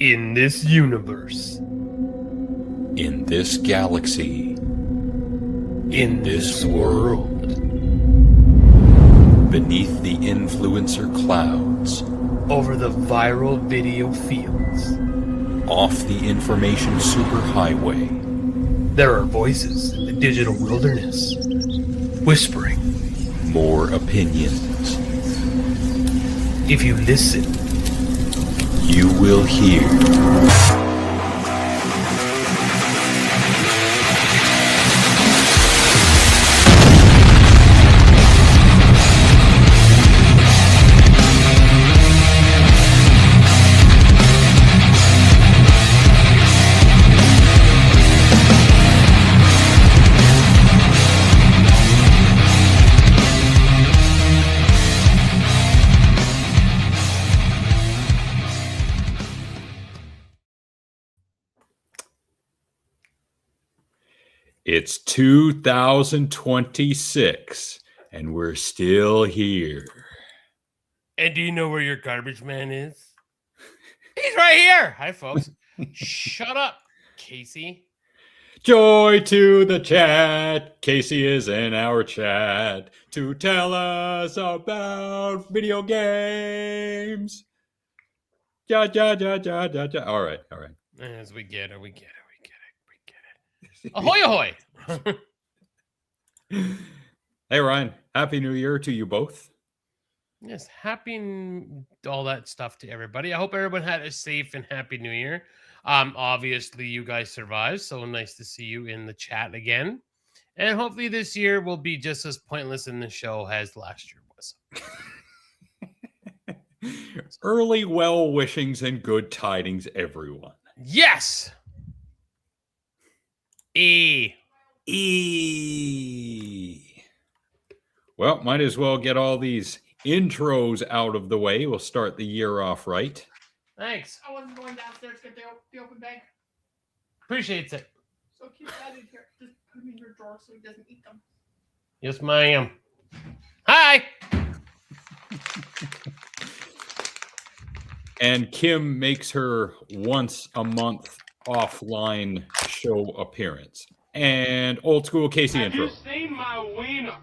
In this universe. In this galaxy. In this world. Beneath the influencer clouds. Over the viral video fields. Off the information superhighway. There are voices in the digital wilderness, whispering. More opinions. If you listen, you will hear. It's 2026, and we're still here. And do you know where your garbage man is? He's right here. Hi, folks. Shut up, Casey. Joy to the chat. Casey is in our chat to tell us about video games. Ja, ja, ja, ja, ja, ja. All right. As we get it. Ahoy, ahoy! Hey, Ryan. Happy New Year to you both. Yes, all that stuff to everybody. I hope everyone had a safe and happy New Year. Obviously, you guys survived, so nice to see you in the chat again. And hopefully this year will be just as pointless in the show as last year was. Early well wishings and good tidings, everyone. Yes! E. Well, might as well get all these intros out of the way. We'll start the year off right. Thanks. I wasn't going downstairs to get the open bag. Appreciates it. So keep that in here. Just put them in your drawer so he doesn't eat them. Yes, ma'am. Hi! And Kim makes her once a month offline show appearance. And old school Casey intro. You seen my wiener?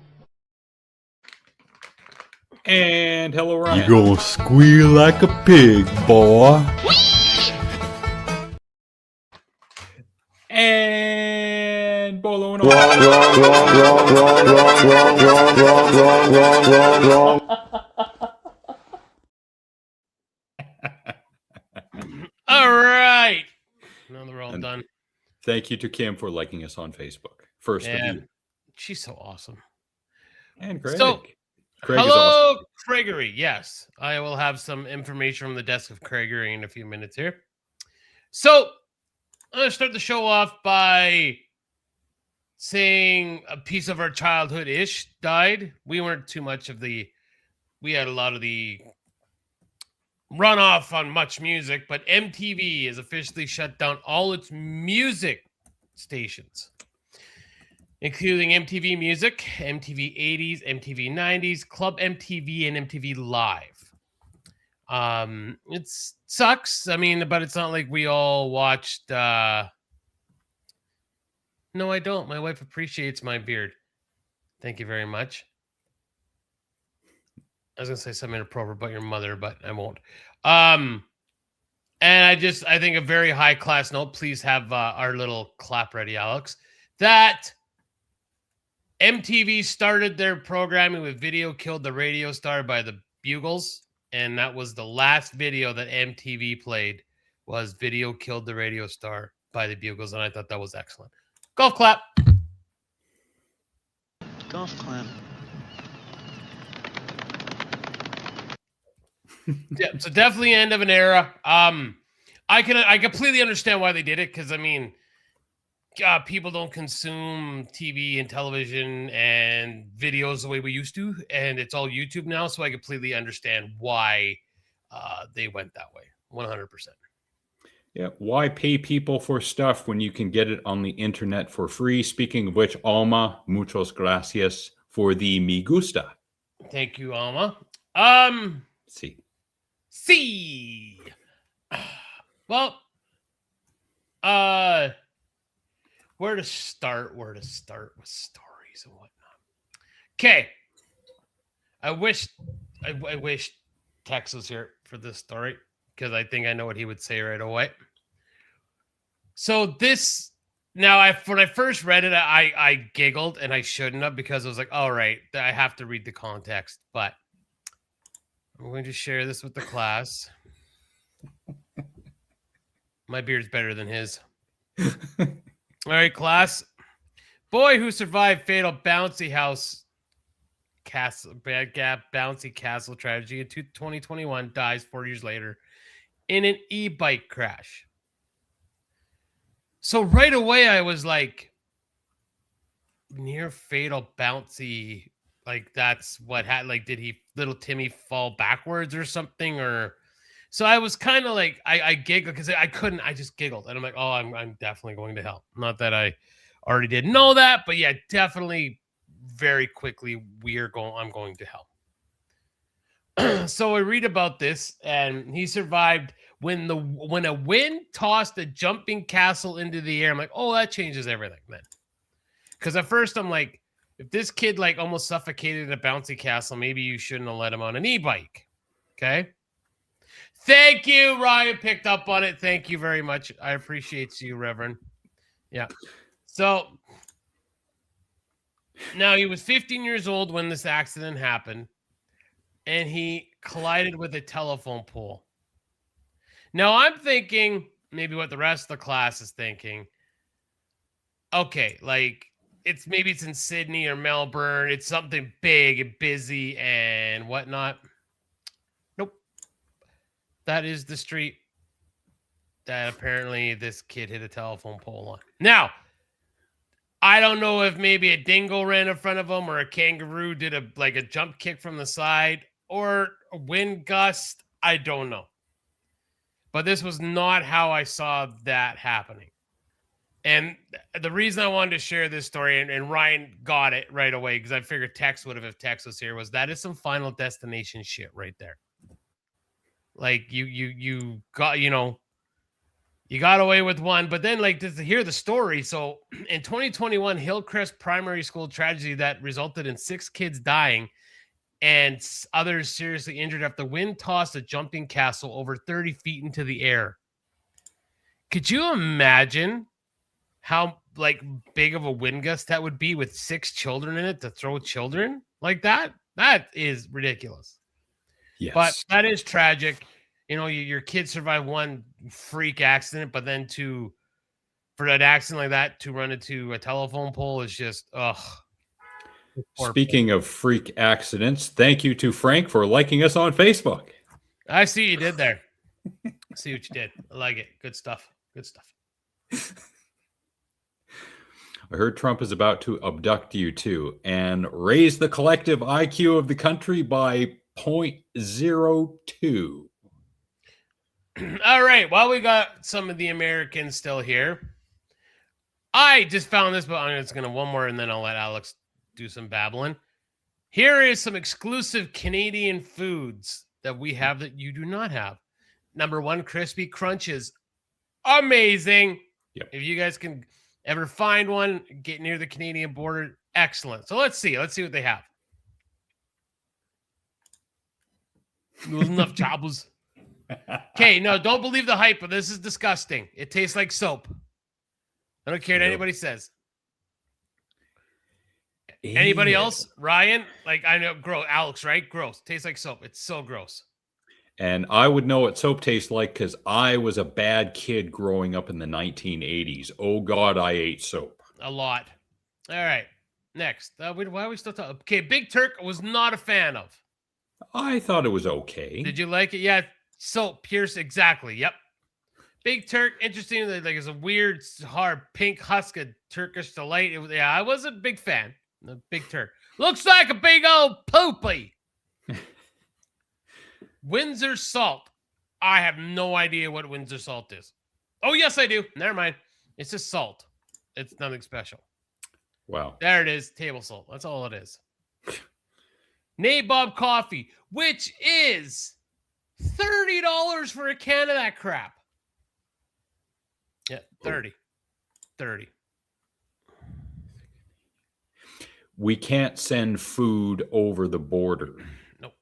And hello, Ryan. You gonna squeal like a pig, boy. And Bolo and All right. Now that we're all done. Thank you to Kim for liking us on Facebook. First of you. She's so awesome. And Greg. So, Craig hello, is awesome. Craigery. Yes, I will have some information from the desk of Craigery in a few minutes here. So, I'm going to start the show off by saying a piece of our childhood-ish died. We weren't too much of we had a lot of the runoff on Much Music, but MTV has officially shut down all its music stations, including MTV Music, MTV 80s, MTV 90s, Club MTV, and MTV Live. It sucks. I mean, but it's not like we all watched. No, I don't. My wife appreciates my beard. Thank you very much. I was gonna say something inappropriate about your mother, but I won't. And I think a very high class note. Please have our little clap ready, Alex. That MTV started their programming with "Video Killed the Radio Star" by the Bugles, and that was the last video that MTV played. Was "Video Killed the Radio Star" by the Bugles, and I thought that was excellent. Golf clap. Golf clap. Yeah, so definitely end of an era. I completely understand why they did it, because I mean, people don't consume TV and television and videos the way we used to, and it's all YouTube now. So I completely understand why they went that way. 100%. Yeah, why pay people for stuff when you can get it on the internet for free? Speaking of which, Alma, muchos gracias for the me gusta. Thank you, Alma. See. See. Well, where to start with stories and whatnot. Okay. I wish Tex was here for this story because I think I know what he would say right away. So this now, when I first read it, I giggled and I shouldn't have because I was like, all right, I have to read the context. But I'm going to share this with the class. My beard's better than his. All right, class. Boy who survived fatal bouncy castle tragedy in 2021 dies 4 years later in an e-bike crash. So right away I was like, near fatal bouncy, like that's what had, like, did little Timmy fall backwards or something? Or so I was kind of like, I giggled because I just giggled and I'm like, oh, I'm definitely going to hell. Not that I already did know that, but yeah, definitely very quickly I'm going to hell. So I read about this and he survived when a wind tossed a jumping castle into the air. I'm like, oh, that changes everything then. Because at first I'm like, if this kid like almost suffocated in a bouncy castle, maybe you shouldn't have let him on an e-bike. Okay. Thank you. Ryan picked up on it. Thank you very much. I appreciate you, Reverend. Yeah. So now he was 15 years old when this accident happened and he collided with a telephone pole. Now I'm thinking maybe what the rest of the class is thinking. Okay, like it's in Sydney or Melbourne. It's something big and busy and whatnot. Nope. That is the street that apparently this kid hit a telephone pole on. Now, I don't know if maybe a dingo ran in front of him or a kangaroo did a jump kick from the side or a wind gust. I don't know. But this was not how I saw that happening. And the reason I wanted to share this story, and Ryan got it right away because I figured Tex would have if Tex was here, was that is some Final Destination shit right there. Like you got, you got away with one, but then like to hear the story. So in 2021, Hillcrest Primary School tragedy that resulted in 6 kids dying and others seriously injured after the wind tossed a jumping castle over 30 feet into the air. Could you imagine how like big of a wind gust that would be with 6 children in it to throw children like that? That is ridiculous. Yes. But that is tragic. Your kids survive one freak accident, but then for an accident like that to run into a telephone pole is just, ugh. Speaking of freak accidents, thank you to Frank for liking us on Facebook. I see what you did there. I see what you did. I like it. Good stuff. Good stuff. I heard Trump is about to abduct you too and raise the collective IQ of the country by 0.02. All right. While we got some of the Americans still here, I just found this, but I'm just going to one more and then I'll let Alex do some babbling. Here is some exclusive Canadian foods that we have that you do not have. Number 1, crispy crunches. Amazing. Yep. If you guys can ever find one, get near the Canadian border. Excellent. So let's see what they have. There's enough choppers. Okay, no, don't believe the hype, but this is disgusting. It tastes like soap. I don't care what anybody says. Anybody else? Ryan? Like, I know, gross. Alex, right? Gross. Tastes like soap. It's so gross. And I would know what soap tastes like because I was a bad kid growing up in the 1980s. Oh, God, I ate soap. A lot. All right. Next. Why are we still talking? Okay, Big Turk was not a fan of. I thought it was okay. Did you like it? Yeah. Soap, Pierce, exactly. Yep. Big Turk, interesting. Like it's a weird, hard pink husk of Turkish delight. I was a big fan. The Big Turk looks like a big old poopy. Windsor salt. I have no idea what Windsor salt is. Oh yes, I do. Never mind. It's just salt. It's nothing special. Wow. There it is. Table salt. That's all it is. Nabob coffee, which is $30 for a can of that crap. Yeah, 30. 30. We can't send food over the border. Nope.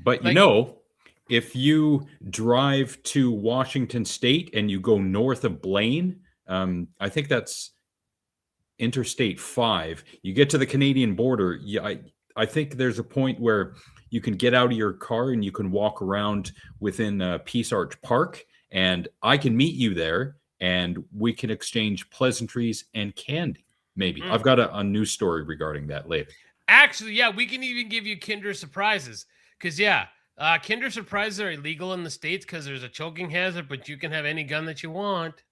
But Like, if you drive to Washington State and you go north of Blaine, I think that's Interstate 5. You get to the Canadian border. Yeah, I think there's a point where you can get out of your car and you can walk around within Peace Arch Park, and I can meet you there, and we can exchange pleasantries and candy. Maybe I've got a news story regarding that later. actually, yeah, we can even give you Kinder Surprises because Kinder Surprises are illegal in the States because there's a choking hazard, but you can have any gun that you want.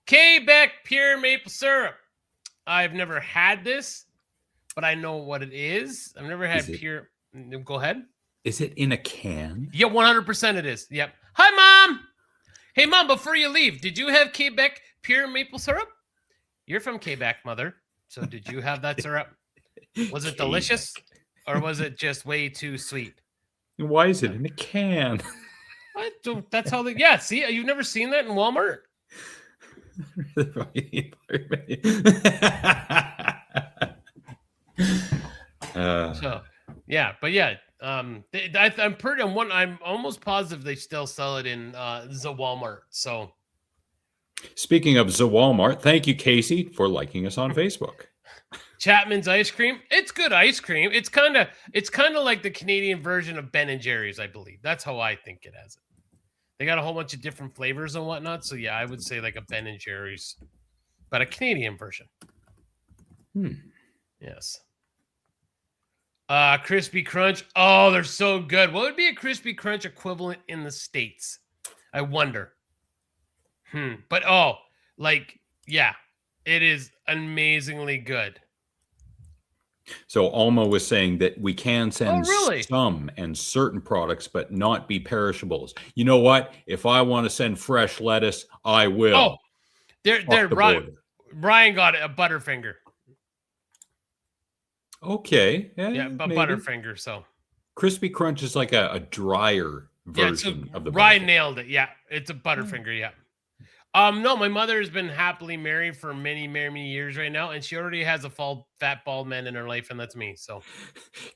Quebec pure maple syrup. I've never had this, but I know what it is. I've never had pure. Go ahead. Is it in a can? Yeah, 100% it is. Yep. Hi, Mom. Hey, Mom, before you leave, did you have Quebec pure maple syrup? You're from Quebec, Mother. So did you have that syrup? Was it delicious or was it just way too sweet? Why is it in a can? That's how they. Yeah, see, you've never seen that in Walmart? I'm almost positive they still sell it in the Walmart. So speaking of the Walmart, thank you, Casey, for liking us on Facebook. Chapman's ice cream. It's good ice cream. It's kind of like the Canadian version of Ben and Jerry's, I believe. That's how I think it has it. They got a whole bunch of different flavors and whatnot. So yeah, I would say like a Ben and Jerry's, but a Canadian version. Yes. Crispy Crunch. Oh, they're so good. What would be a Crispy Crunch equivalent in the States? I wonder. But it is amazingly good. So Alma was saying that we can send some and certain products, but not be perishables. You know what? If I want to send fresh lettuce, I will. Oh, Brian got a Butterfinger. Okay. Yeah, but Butterfinger. So Crispy Crunch is like a drier version of the Brian nailed it. Yeah, it's a Butterfinger. Yeah. No, my mother has been happily married for many, many years right now, and she already has a fat bald man in her life, and that's me. So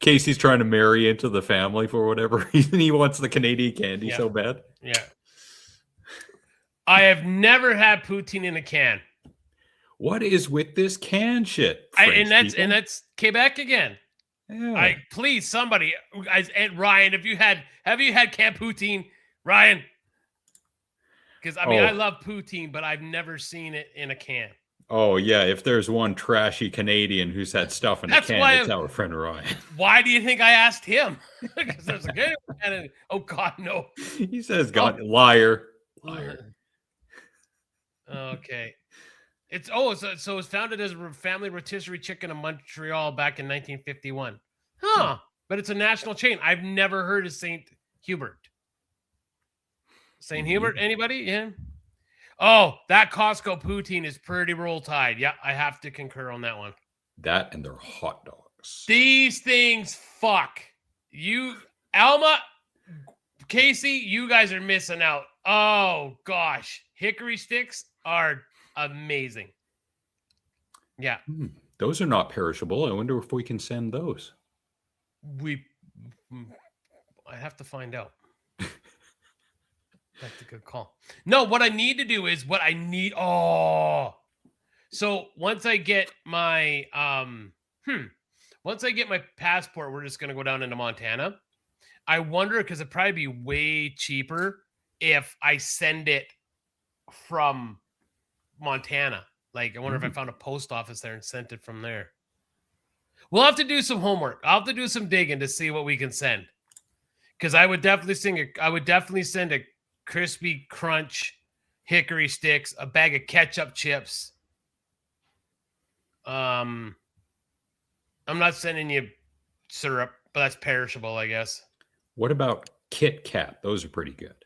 Casey's trying to marry into the family for whatever reason. He wants the Canadian candy so bad. Yeah. I have never had poutine in a can. What is with this can shit? And that's Quebec again. Yeah. Please, somebody, guys, and Ryan, have you had canned poutine, Ryan? Because I love poutine, but I've never seen it in a can. Oh yeah, if there's one trashy Canadian who's had stuff in a can, it's our friend Ryan. Why do you think I asked him? Because there's a good one. Oh God, no. He says, "God, liar." Okay. It's it was founded as a family rotisserie chicken in Montreal back in 1951. But it's a national chain. I've never heard of St. Hubert. St. Hubert, anybody? Yeah. Oh, that Costco poutine is pretty roll tide. Yeah, I have to concur on that one. That and their hot dogs. These things, fuck. You, Alma, Casey, you guys are missing out. Oh, gosh. Hickory sticks are amazing. Yeah. Those are not perishable. I wonder if we can send those. I have to find out. That's a good call. No, what I need to do is so once I get my passport, we're just gonna go down into Montana. I wonder, because it'd probably be way cheaper if I send it from Montana. Like, I wonder if I found a post office there and sent it from there. We'll have to do some homework. I'll have to do some digging to see what we can send. Because I would definitely send a Crispy Crunch hickory sticks, a bag of ketchup chips. I'm not sending you syrup, but that's perishable, I guess. What about Kit Kat? Those are pretty good.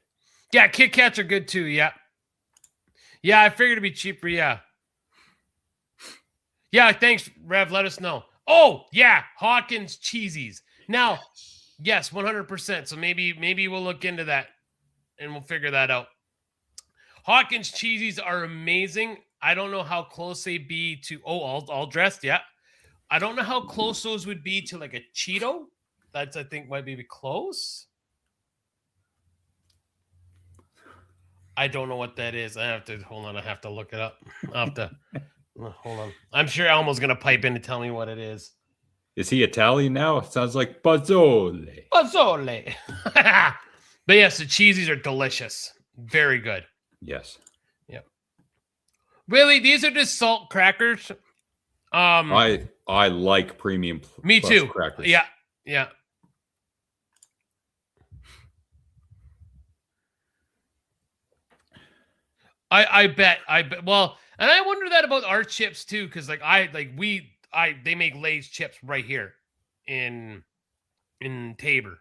Yeah, Kit Kats are good too. Yeah. Yeah, I figured it'd be cheaper. Yeah. Yeah, thanks, Rev. Let us know. Oh, yeah, Hawkins Cheesies. Now, yes, 100%. So maybe we'll look into that and we'll figure that out. Hawkins cheesies are amazing. I don't know how close they'd be to all dressed. Yeah, I don't know how close those would be to like a Cheeto. That's I think might be close. I don't know what that is. I have to hold on. I have to look it up. I have to hold on. I'm sure Elmo's gonna pipe in and tell me what it is. Is he Italian now? It sounds like Bazzole. Bazzole. But yes, the cheesies are delicious. Very good. Yes. Yeah. Really, these are just salt crackers. I like premium. Me plus too. Crackers. Yeah. Yeah. I bet. Well, and I wonder that about our chips too, because they make Lay's chips right here in Tabor.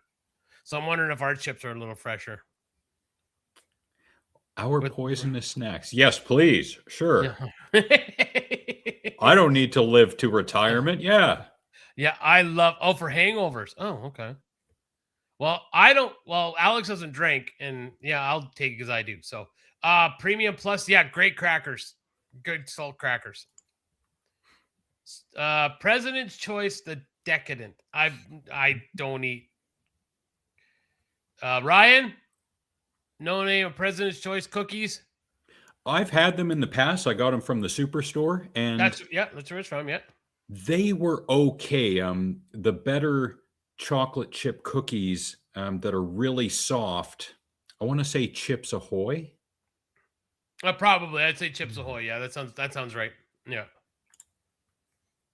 So I'm wondering if our chips are a little fresher. Our poisonous snacks. Yes, please. Sure. Yeah. I don't need to live to retirement. Yeah. Yeah, I love for hangovers. Oh, okay. Well, I don't Alex doesn't drink, and yeah, I'll take it because I do. So premium plus, yeah, great crackers. Good salt crackers. President's Choice, the decadent. I don't eat. Ryan, no name of President's Choice cookies. I've had them in the past. I got them from the superstore, and That's where it's from. Yeah, they were okay. The better chocolate chip cookies that are really soft. I want to say Chips Ahoy. Probably. I'd say Chips Ahoy. Yeah, that sounds right. Yeah.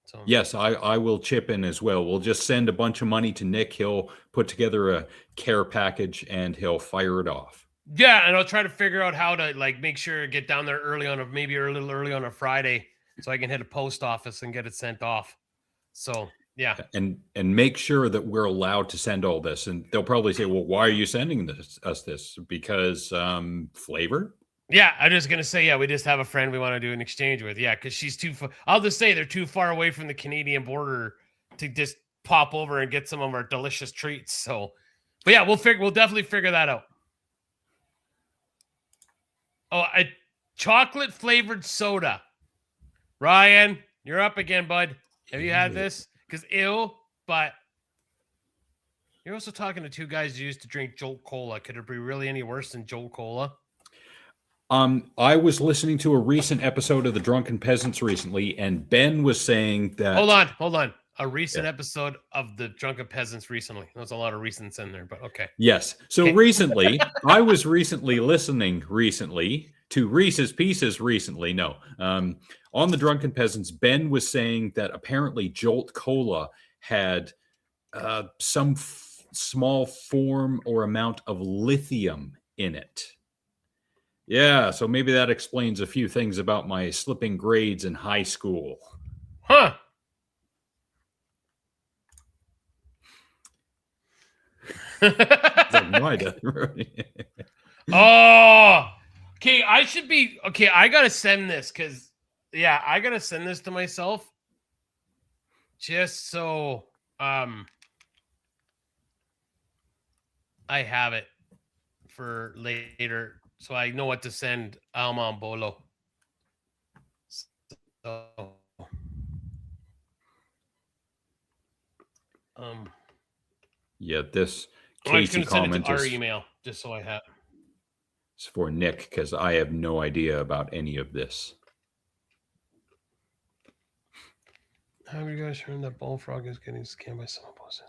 So Yes, I will chip in as well. We'll just send a bunch of money to Nick. He'll put together a care package and he'll fire it off. yeah, and I'll try to figure out how to make sure get down there early on maybe a little early on a Friday so I can hit a post office and get it sent off. So yeah. And make sure that we're allowed to send all this. And they'll probably say, well, why are you sending us this? Because flavor? Yeah, I'm just gonna say, yeah, we just have a friend we want to do an exchange with. Yeah, because she's too far. I'll just say they're too far away from the Canadian border to just pop over and get some of our delicious treats. So, but yeah, we'll definitely figure that out. Oh, a chocolate flavored soda. Ryan, you're up again, bud. Have you had this? Because but you're also talking to two guys who used to drink Jolt Cola. Could it be really any worse than Jolt Cola? I was listening to a recent episode of The Drunken Peasants recently, and Ben was saying that. Hold on. A recent episode of The Drunken Peasants recently. There's a lot of recents in there, but okay. Yes. So recently, I was listening to Reese's Pieces recently. No. On The Drunken Peasants, Ben was saying that apparently Jolt Cola had some small form or amount of lithium in it. Yeah, so maybe that explains a few things about my slipping grades in high school. Huh. Oh, okay. I gotta send this because, yeah, I gotta send this to myself just so I have it for later, so I know what to send Alma and Bolo. So, yeah, this I'm just Casey gonna send it comment to our is email just so I have. it's for Nick because I have no idea about any of this. How have you guys heard that Bullfrog is getting scammed by someone posted?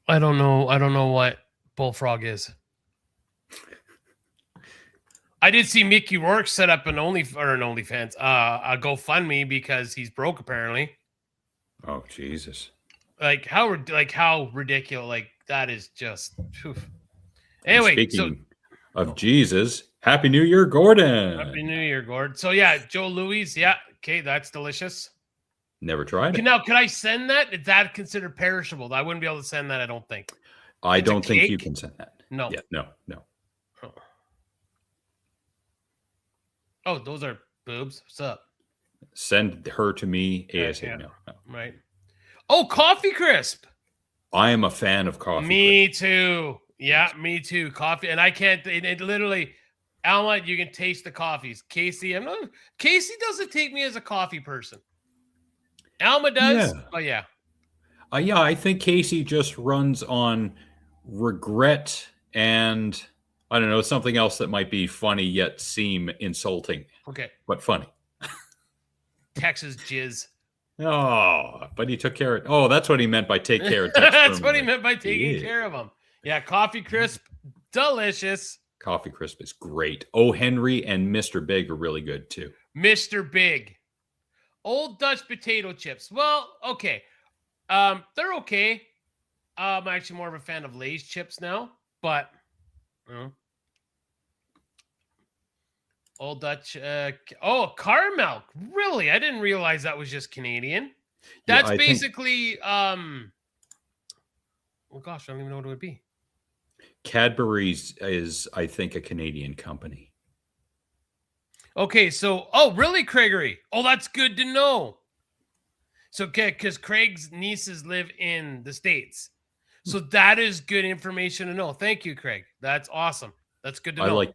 I don't know what Bullfrog is. I did see Mickey Rourke set up an OnlyFans, a GoFundMe because he's broke apparently. Oh Jesus! How ridiculous! That is just. Oof. Anyway, speaking of Jesus, Happy New Year, Gordon! Happy New Year, Gordon. So yeah, Joe Louis. Yeah, okay, that's delicious. Never tried it. Now, can I send that? Is that considered perishable? I wouldn't be able to send that. I don't think. I don't think you can send that. No. Yeah, no. Oh, those are boobs. What's up? Send her to me ASAP. Yeah. No. Right. Oh, Coffee Crisp. I am a fan of coffee. Me too. Yeah, me too. Coffee, and I can't. It literally, Alma, you can taste the coffees. Casey, I'm not. Casey doesn't take me as a coffee person. Alma does, Yeah. but yeah. Yeah, I think Casey just runs on regret and I don't know, something else that might be funny yet seem insulting, Okay, but funny. Texas jizz. Oh, but he took care of. Oh, that's what he meant by take care of. Tex That's what he Firmly. meant by taking Yeah. care of them. Yeah, coffee crisp, delicious. Coffee Crisp is great. Oh, Henry and Mr. Big are really good too. Mr. Big. Old Dutch potato chips. Well, okay. They're okay. I'm actually more of a fan of Lay's chips now, but Old Dutch. Caramel. Really? I didn't realize that was just Canadian. That's I think basically oh gosh, I don't even know what it would be. Cadbury's is, I think, a Canadian company. Okay, so really, Craigery? Oh, that's good to know. So, okay, because Craig's nieces live in the States. So that is good information to know. Thank you, Craig. That's awesome. That's good to know.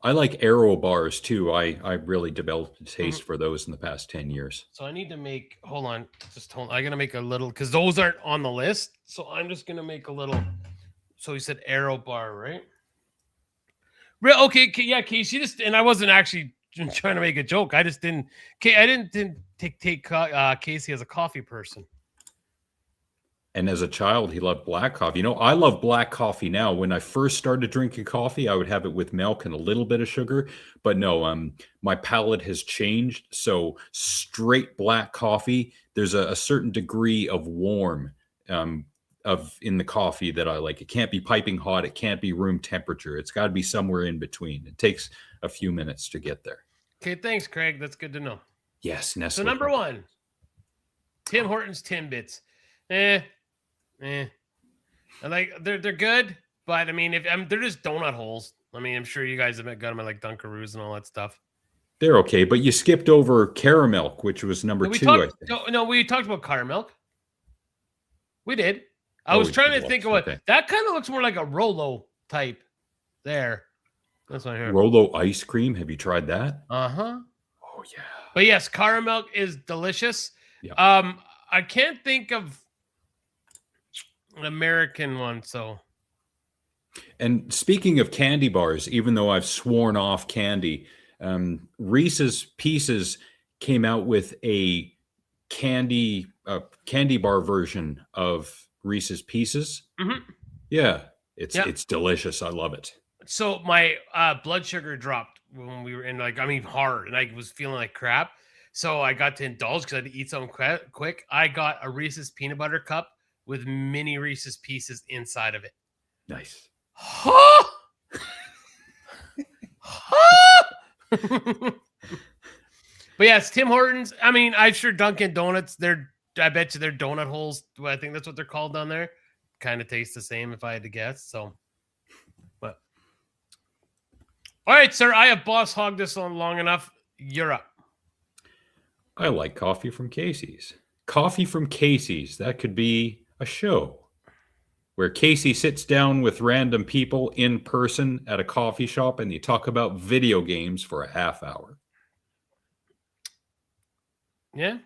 I like Aero bars too. I really developed a taste for those in the past 10 years. So I need to make, hold on, I gotta make a little, because those aren't on the list. So I'm just gonna make a little. So he said Aero bar, right? Okay, yeah, Casey. Just, and I wasn't actually trying to make a joke. I just didn't. I didn't take Casey as a coffee person. And as a child, he loved black coffee. You know, I love black coffee now. When I first started drinking coffee, I would have it with milk and a little bit of sugar. But no, my palate has changed. So straight black coffee, there's a certain degree of warm in the coffee that I like. It can't be piping hot. It can't be room temperature. It's got to be somewhere in between. It takes a few minutes to get there. Okay, thanks, Craig. That's good to know. Yes, Nestle. So number one, Tim Hortons Timbits. I like they're good, but I mean, if they're just donut holes. I mean, I'm sure you guys have got them at like Dunkaroos and all that stuff. They're okay, but you skipped over Caramel, which was number two. I think. No, we talked about Caramel. We did. I was trying to think of what that kind of looks more like a Rolo type. There, that's what I heard. Rolo ice cream. Have you tried that? Oh yeah. But yes, Caramel is delicious. Yeah. I can't think of an American one. So, and speaking of candy bars, even though I've sworn off candy, Reese's Pieces came out with a candy bar version of Reese's Pieces. Mm-hmm. Yeah, it's delicious. I love it. So my blood sugar dropped when we were in hard, and I was feeling like crap. So I got to indulge because I had to eat something quick. I got a Reese's peanut butter cup with mini Reese's Pieces inside of it. Nice. But yes, Tim Hortons. I mean, I'm sure Dunkin' Donuts. I bet you they're donut holes. I think that's what they're called down there. Kind of taste the same if I had to guess. So, but all right, sir. I have boss hogged this on long enough. You're up. I like coffee from Casey's. Coffee from Casey's. That could be a show where Casey sits down with random people in person at a coffee shop and you talk about video games for a half hour. Yeah.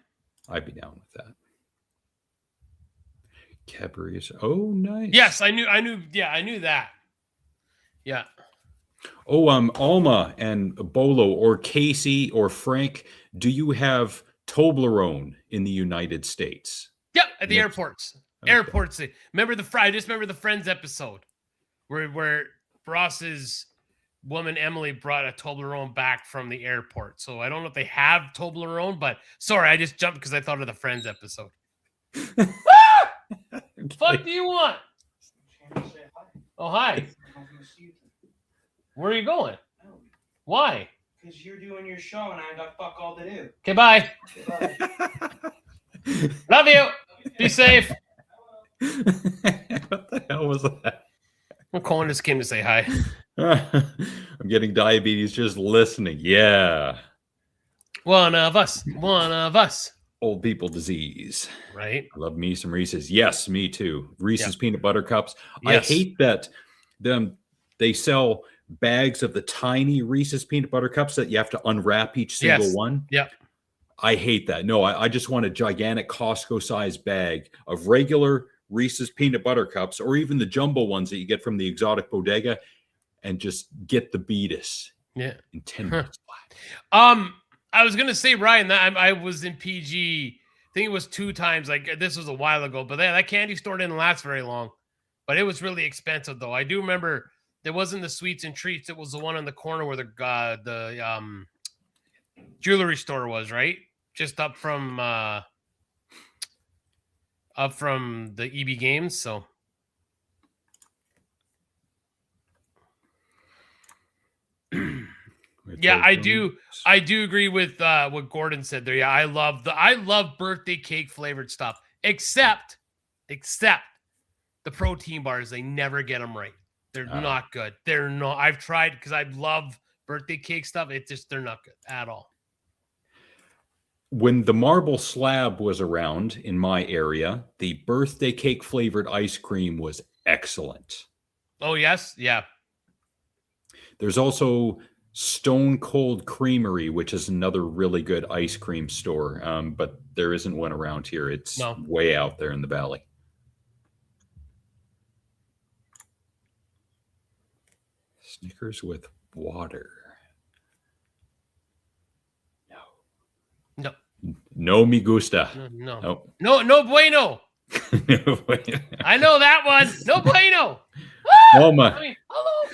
I'd be down with that. Cadbury's. Oh, nice. Yes, I knew. Yeah, I knew that. Yeah. Oh, Alma and Bolo or Casey or Frank, do you have Toblerone in the United States? Yep, at the airports. Okay. Airports. Remember I just remember the Friends episode where Ross's woman Emily brought a Toblerone back from the airport. So I don't know if they have Toblerone, but sorry, I just jumped because I thought of the Friends episode. Fuck do you want? Oh, hi. Where are you going? Why? Because you're doing your show and I got fuck all to do. Okay, bye. Love you. Be safe. What the hell was that? Colin just came to say hi. I'm getting diabetes just listening. Yeah. One of us. Old people disease. Right. I love me some Reese's. Yes, me too. Reese's peanut butter cups. Yes. I hate that They sell bags of the tiny Reese's peanut butter cups that you have to unwrap each single one. Yep. I hate that. No, I just want a gigantic Costco-sized bag of regular Reese's peanut butter cups, or even the jumbo ones that you get from the exotic bodega, and just get the Beatus. Yeah. In 10 minutes flat. I was gonna say, Ryan, that I was in PG. I think it was 2 times. Like, this was a while ago, but that candy store didn't last very long. But it was really expensive, though. I do remember there wasn't the Sweets and Treats. It was the one on the corner where the jewelry store was, right? Just up from the EB Games. So yeah, I do agree with what Gordon said there. Yeah, I love birthday cake flavored stuff, except the protein bars. They never get them right. They're not good. They're not. I've tried because I love birthday cake stuff. They're not good at all. When the marble slab was around in my area, the birthday cake flavored ice cream was excellent. Oh, yes? Yeah. There's also Stone Cold Creamery, which is another really good ice cream store, but there isn't one around here. It's way out there in the valley. Snickers with water. No. No me gusta. No bueno. I know that one. No bueno. Oh my. I mean, hello.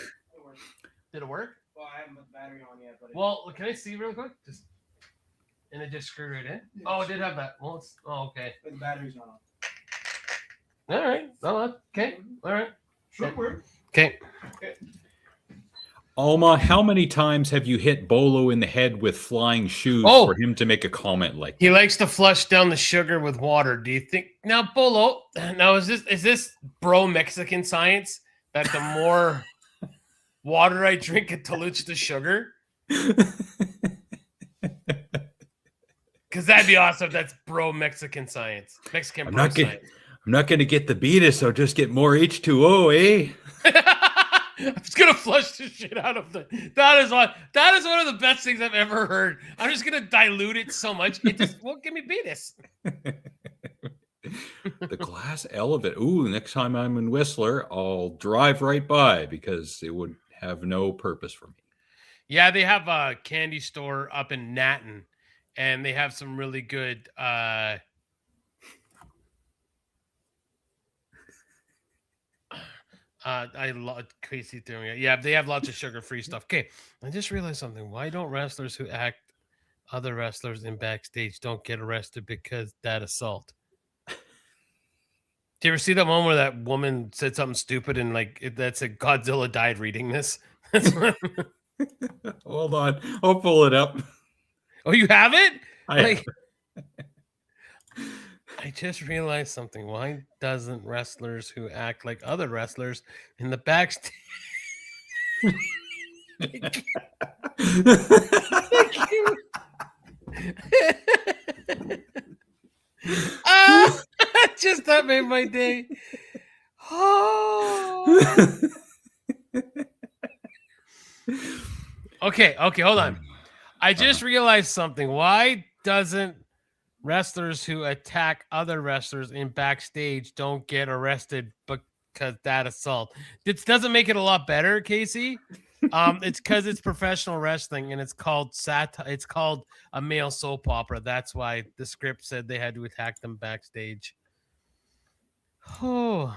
Did it work? Well, I haven't put the battery on yet, but well, can I see real quick? And it just screwed right in. Oh, it did have that. Well, okay. But the battery's not on. All right. Oh, okay. All right. Should work. Okay. Alma, how many times have you hit Bolo in the head with flying shoes for him to make a comment like that? He likes to flush down the sugar with water. Do you think now, Bolo? Now is this bro Mexican science that the more water I drink, it dilutes the sugar? Because that'd be awesome. That's bro Mexican science. Mexican bro science. I'm not going to get the Beatus, so just get more H2O, eh? I'm just gonna flush the shit out of the. That is one of the best things I've ever heard. I'm just gonna dilute it so much it just won't give me Beatus. The glass elevator. Ooh, next time I'm in Whistler, I'll drive right by because it would have no purpose for me. Yeah, they have a candy store up in Natton, and they have some really good. I love crazy theory. Yeah, they have lots of sugar-free stuff. Okay, I just realized something. Why don't wrestlers who act other wrestlers in backstage don't get arrested because that assault? Do you ever see that one where that woman said something stupid and that said Godzilla died reading this? Hold on, I'll pull it up. Oh, you have it? I just realized something. Why doesn't wrestlers who act like other wrestlers in the backstage? Thank you. Just that made my day. Oh. Okay, hold on. I just realized something. Why doesn't wrestlers who attack other wrestlers in backstage don't get arrested because that assault? This doesn't make it a lot better, Casey. It's because it's professional wrestling and it's called It's called a male soap opera. That's why the script said they had to attack them backstage. Oh.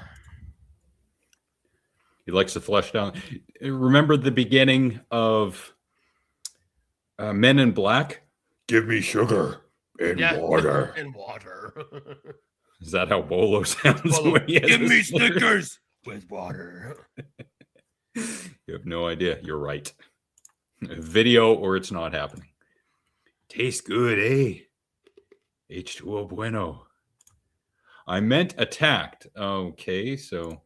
He likes to flush down. Remember the beginning of Men in Black? Give me sugar and water. And water. Is that how Bolo sounds? Bolo, give me Snickers with water. You have no idea. You're right. Video or it's not happening. Tastes good, eh? H2O bueno. I meant attacked. Okay, so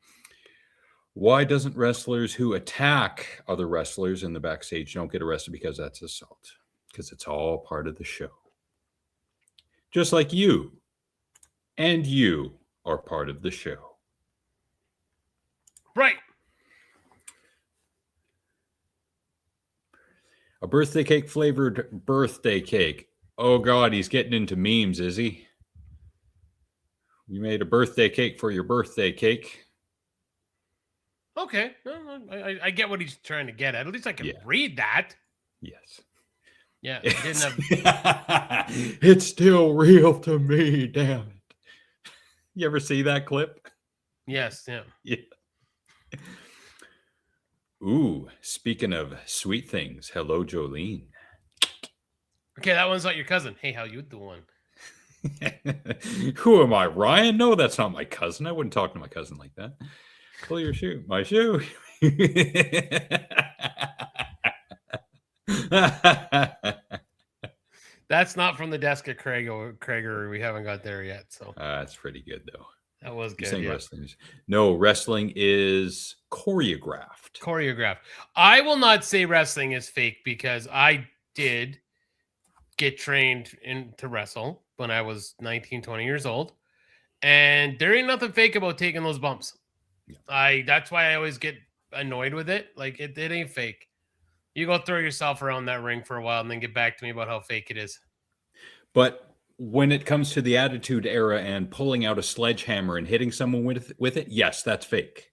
why doesn't wrestlers who attack other wrestlers in the backstage don't get arrested? Because that's assault. Because it's all part of the show. Just like you and you are part of the show. Right. A birthday cake flavored birthday cake. Oh God, he's getting into memes, is he? You made a birthday cake for your birthday cake. Okay. I get what he's trying to get at. At least I can Yeah. read that. Yes. Yeah. He didn't have. It's still real to me, damn it. You ever see that clip? Yes. Yeah. Yeah. Ooh, speaking of sweet things, hello, Jolene. Okay, that one's not your cousin. Hey, how you doing? Who am I, Ryan? No, that's not my cousin. I wouldn't talk to my cousin like that. Pull your shoe. My shoe. That's not from the desk at Krager. We haven't got there yet. So That's pretty good, though. that was You good. saying Yeah. wrestling? No, wrestling is choreographed. Choreographed. I will not say wrestling is fake because I did get trained to wrestle when I was 19, 20 years old. And there ain't nothing fake about taking those bumps. Yeah. That's why I always get annoyed with it. Like it ain't fake. You go throw yourself around that ring for a while and then get back to me about how fake it is. But when it comes to the Attitude Era and pulling out a sledgehammer and hitting someone with it, yes, that's fake.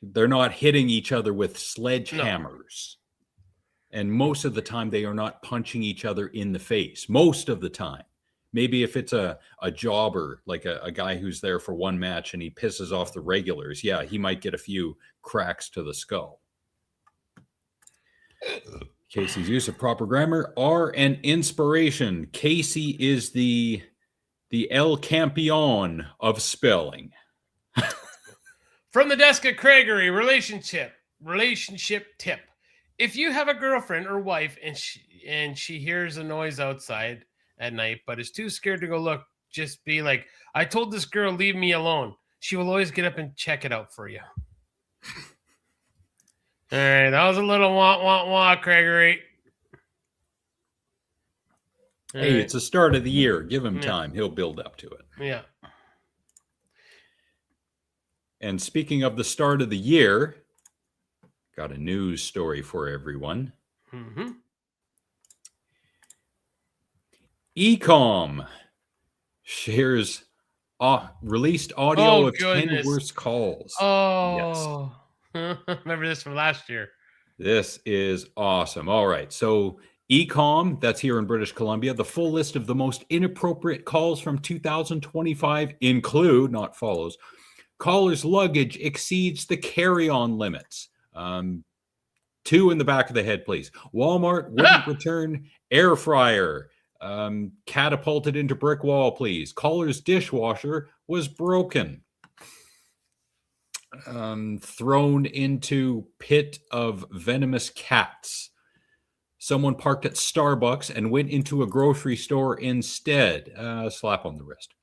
They're not hitting each other with sledgehammers. And most of the time, they are not punching each other in the face. Most of the time. Maybe if it's a jobber, like a guy who's there for one match and he pisses off the regulars, yeah, he might get a few cracks to the skull. Casey's use of proper grammar are an inspiration. Casey is the El Campeon of spelling. From the desk at Craigery, relationship tip. If you have a girlfriend or wife and she hears a noise outside at night but is too scared to go look, just be like, I told this girl, leave me alone. She will always get up and check it out for you. All right, that was a little wah, Craigery. Hey, it's the start of the year. Give him Yeah. time. He'll build up to it. Yeah. And speaking of the start of the year, got a news story for everyone. Mm-hmm. A.A.T.G.M shares released audio of goodness. 10 worst calls. Oh, yes. Remember this from last year. This is awesome. All right. So A.A.T.G.M, that's here in British Columbia. The full list of the most inappropriate calls from 2025 include, not follows, caller's luggage exceeds the carry-on limits. 2 in the back of the head, please. Walmart wouldn't return air fryer. Catapulted into brick wall, please. Caller's dishwasher was broken. Thrown into pit of venomous cats. Someone parked at Starbucks and went into a grocery store instead. Slap on the wrist.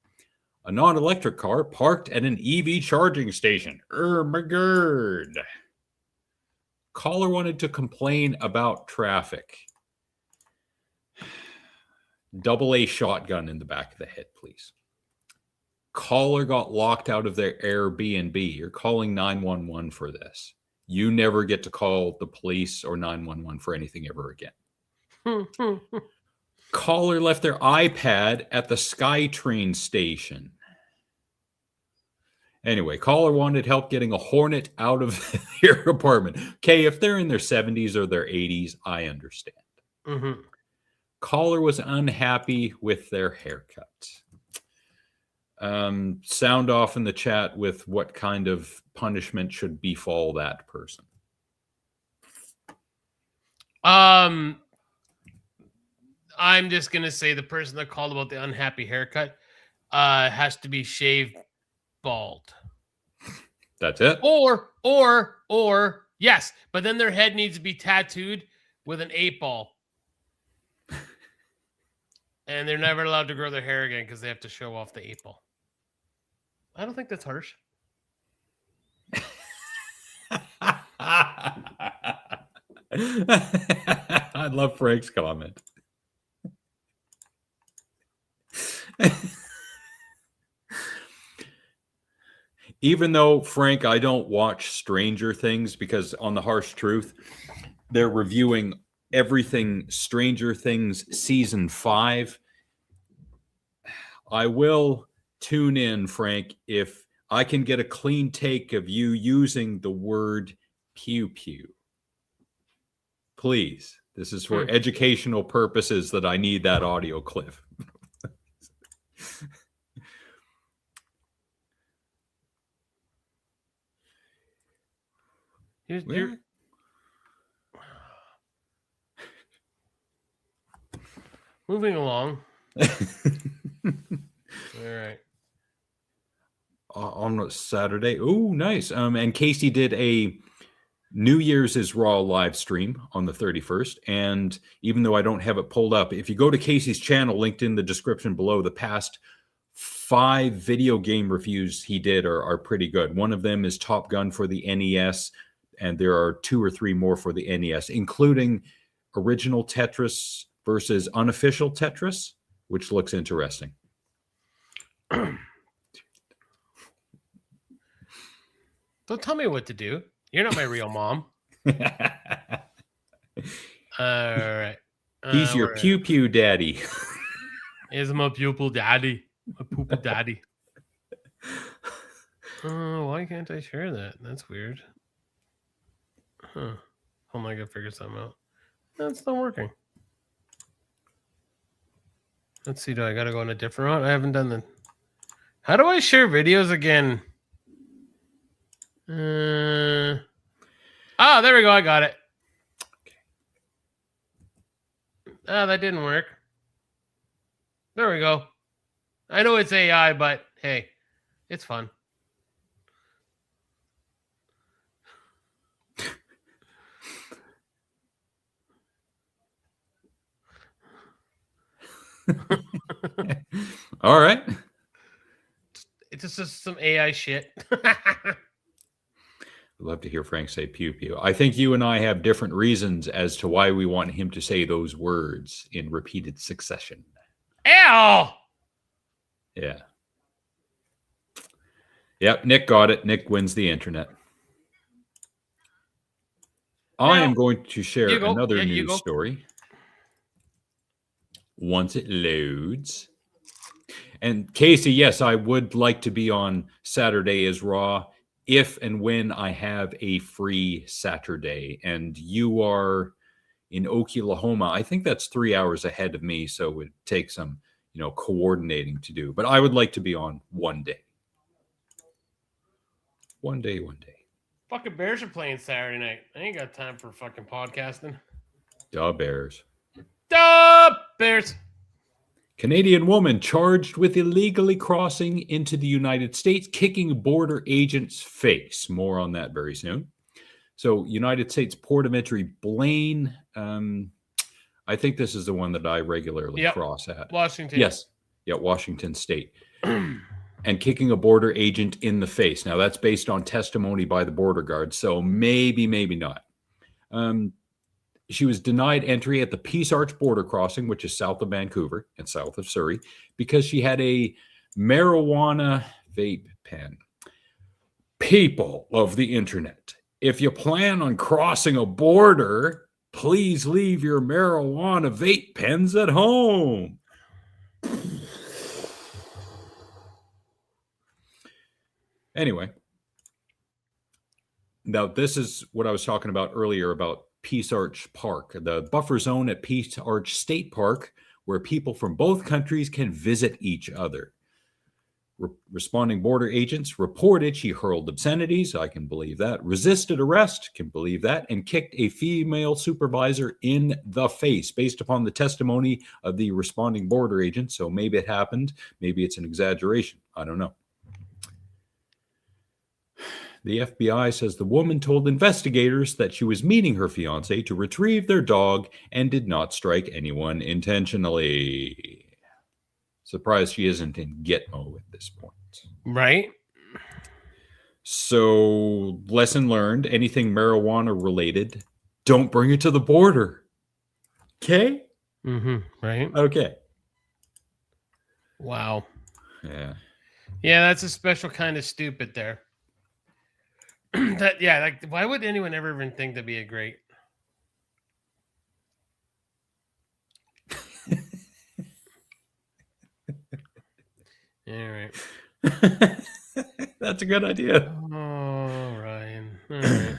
A non-electric car parked at an EV charging station. My God. Caller wanted to complain about traffic. AA shotgun in the back of the head, please. Caller got locked out of their Airbnb. You're calling 911 for this. You never get to call the police or 911 for anything ever again. Caller left their iPad at the SkyTrain station. Anyway, caller wanted help getting a Hornet out of their apartment. Okay, if they're in their 70s or their 80s, I understand. Mm-hmm. Caller was unhappy with their haircut. Sound off in the chat with what kind of punishment should befall that person. I'm just gonna say the person that called about the unhappy haircut has to be shaved bald. That's it? Or yes, but then their head needs to be tattooed with an 8-ball. And they're never allowed to grow their hair again because they have to show off the 8-ball. I don't think that's harsh. I love Frank's comment. Even though, Frank, I don't watch Stranger Things because on the harsh truth, they're reviewing everything Stranger Things season 5. I will tune in, Frank, if I can get a clean take of you using the word pew pew. Please. This is for educational purposes that I need that audio clip. You're... Moving along. All right. On Saturday. Oh, nice. And Casey did a New Year's is Raw live stream on the 31st. And even though I don't have it pulled up, if you go to Casey's channel, linked in the description below, the past 5 video game reviews he did are pretty good. One of them is Top Gun for the NES, and there are 2 or 3 more for the NES, including original Tetris versus unofficial Tetris, which looks interesting. Don't tell me what to do. You're not my real mom. All right. He's your pew pew daddy. He's my pupil daddy. My pupil daddy. Why can't I share that? That's weird. Huh. Hold on, I gotta figure something out. That's not working. Let's see. Do I gotta go on a different route? I haven't done that. How do I share videos again? There we go. I got it. That didn't work. There we go. I know it's AI, but hey, it's fun. All right. It's just some AI shit. I'd love to hear Frank say pew pew. I think you and I have different reasons as to why we want him to say those words in repeated succession. Ew! Yeah. Yep, Nick got it. Nick wins the internet. I am going to share another news story. Once it loads. And Casey, yes, I would like to be on Saturday as Raw if and when I have a free Saturday. And you are in Oklahoma. I think that's 3 hours ahead of me, so it would take some, coordinating to do. But I would like to be on one day. One day. Fucking Bears are playing Saturday night. I ain't got time for fucking podcasting. Duh, Bears. Duh, Bears. Canadian woman charged with illegally crossing into the United States, kicking border agent's face. More on that very soon. So, United States Port of Entry, Blaine. I think this is the one that I regularly cross at. Washington. Yes. Yeah, Washington State. And kicking a border agent in the face. Now, that's based on testimony by the border guard, so maybe not. She was denied entry at the Peace Arch border crossing, which is south of Vancouver and south of Surrey, because she had a marijuana vape pen. People of the internet, if you plan on crossing a border, please leave your marijuana vape pens at home. Anyway, now this is what I was talking about earlier about Peace Arch Park, the buffer zone at Peace Arch State Park, where people from both countries can visit each other. Responding border agents reported she hurled obscenities, I can believe that, resisted arrest, can believe that, and kicked a female supervisor in the face based upon the testimony of the responding border agent. So maybe it happened, maybe it's an exaggeration, I don't know. The FBI says the woman told investigators that she was meeting her fiancé to retrieve their dog and did not strike anyone intentionally. Surprised she isn't in Gitmo at this point. Right. So, lesson learned, anything marijuana related, don't bring it to the border. Okay? Mm-hmm. Right. Okay. Wow. Yeah. Yeah, that's a special kind of stupid there. Why would anyone ever even think that'd be a great? All right. That's a good idea. Oh, Ryan. All right.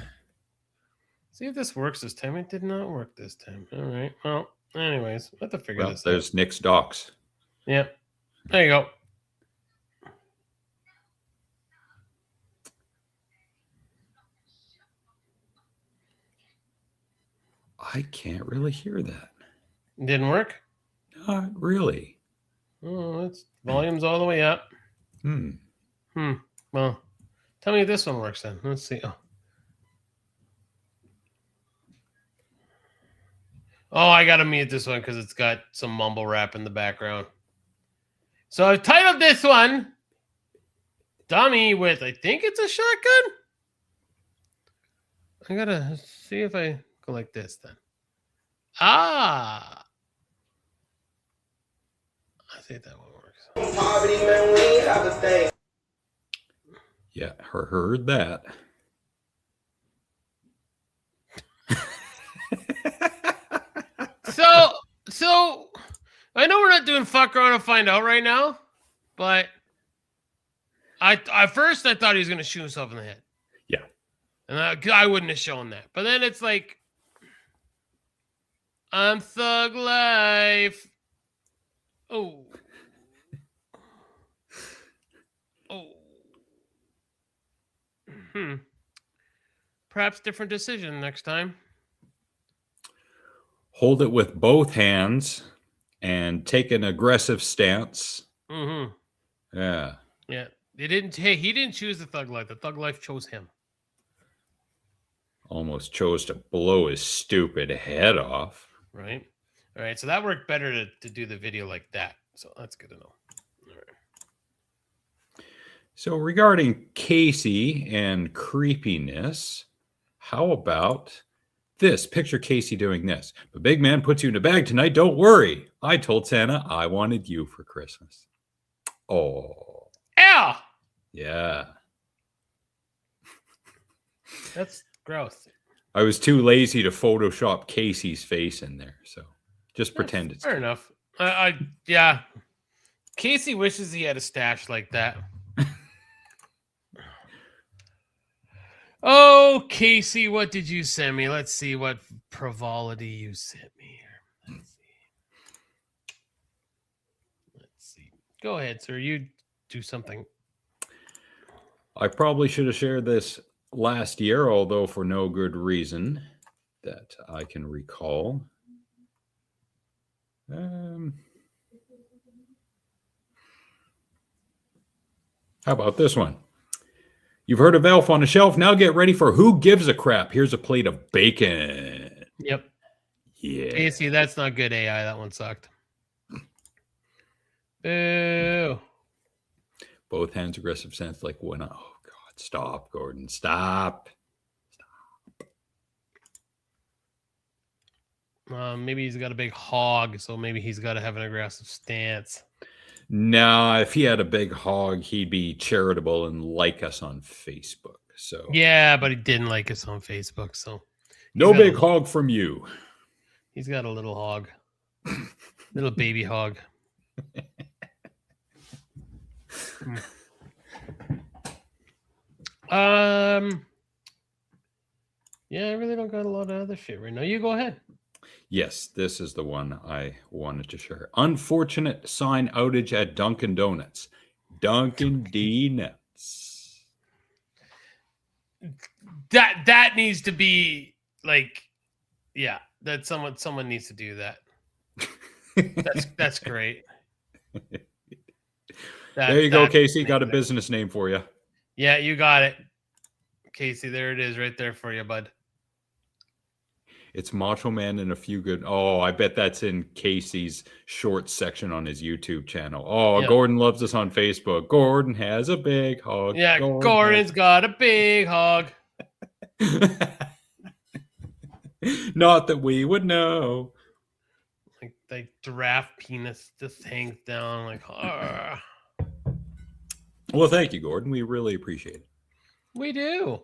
See if this works this time. It did not work this time. All right. Well, anyways, we'll have to figure Well, this out. there's Nick's docs. Yep. There you go. I can't really hear that. Didn't work? Not really. Oh, it's volume's all the way up. Well, tell me if this one works then. Let's see. Oh, I gotta mute this one because it's got some mumble rap in the background. So I've titled this one Dummy with, I think it's a shotgun. I gotta see if I go like this then. I think that one works. Yeah, heard that. So I know we're not doing fuck around and find out right now, but at first I thought he was gonna shoot himself in the head. Yeah. And I wouldn't have shown that. But then it's like, I'm thug life. Oh. Perhaps different decision next time. Hold it with both hands and take an aggressive stance. Mm-hmm. Yeah. Yeah. He didn't choose the thug life. The thug life chose him. Almost chose to blow his stupid head off. Right. All right. So that worked better to do the video like that. So that's good to know. All right. So regarding Casey and creepiness, how about this? Picture Casey doing this. The big man puts you in a bag tonight. Don't worry. I told Santa I wanted you for Christmas. Oh. Ow! Yeah. That's gross. I was too lazy to Photoshop Casey's face in there. So just pretend it's fair enough. Yeah. Casey wishes he had a stash like that. Oh, Casey, what did you send me? Let's see what frivolity you sent me here. Let's see. Go ahead, sir. You do something. I probably should have shared this last year, although for no good reason that I can recall. How about this one? You've heard of Elf on a Shelf. Now get ready for Who Gives a Crap. Here's a plate of bacon. Yep. Yeah. Casey, that's not good AI. That one sucked. Boo. Both hands, aggressive sense, like when oh God, stop, Gordon, stop. Maybe he's got a big hog, so maybe he's got to have an aggressive stance. No, if he had a big hog, he'd be charitable and like us on Facebook. So Yeah, but he didn't like us on Facebook, so no big hog from you. He's got a little hog. Little baby hog. Yeah, I really don't got a lot of other shit right now. You go ahead. Yes, this is the one I wanted to share. Unfortunate sign outage at Dunkin' Donuts. Dunkin' D nuts. That needs to be like, yeah, that someone needs to do that. That's great. There you go, Casey. Got a business name for you. Yeah, you got it. Casey, there it is right there for you, bud. It's Macho Man and a few good. Oh, I bet that's in Casey's short section on his YouTube channel. Oh, yeah. Gordon loves us on Facebook. Gordon has a big hog. Yeah, Gordon's got a big hog. Not that we would know. Like giraffe penis just hangs down like. Well, thank you, Gordon. We really appreciate it. We do.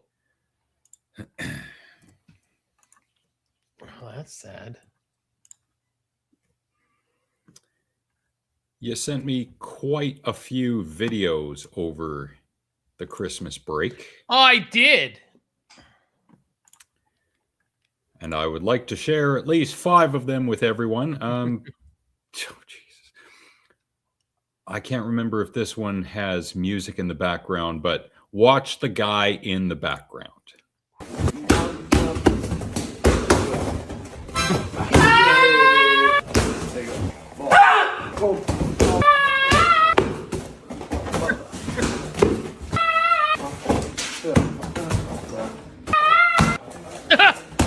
Oh, that's sad. You sent me quite a few videos over the Christmas break. Oh, I did. And I would like to share at least 5 of them with everyone. Oh, Jesus. I can't remember if this one has music in the background, but watch the guy in the background.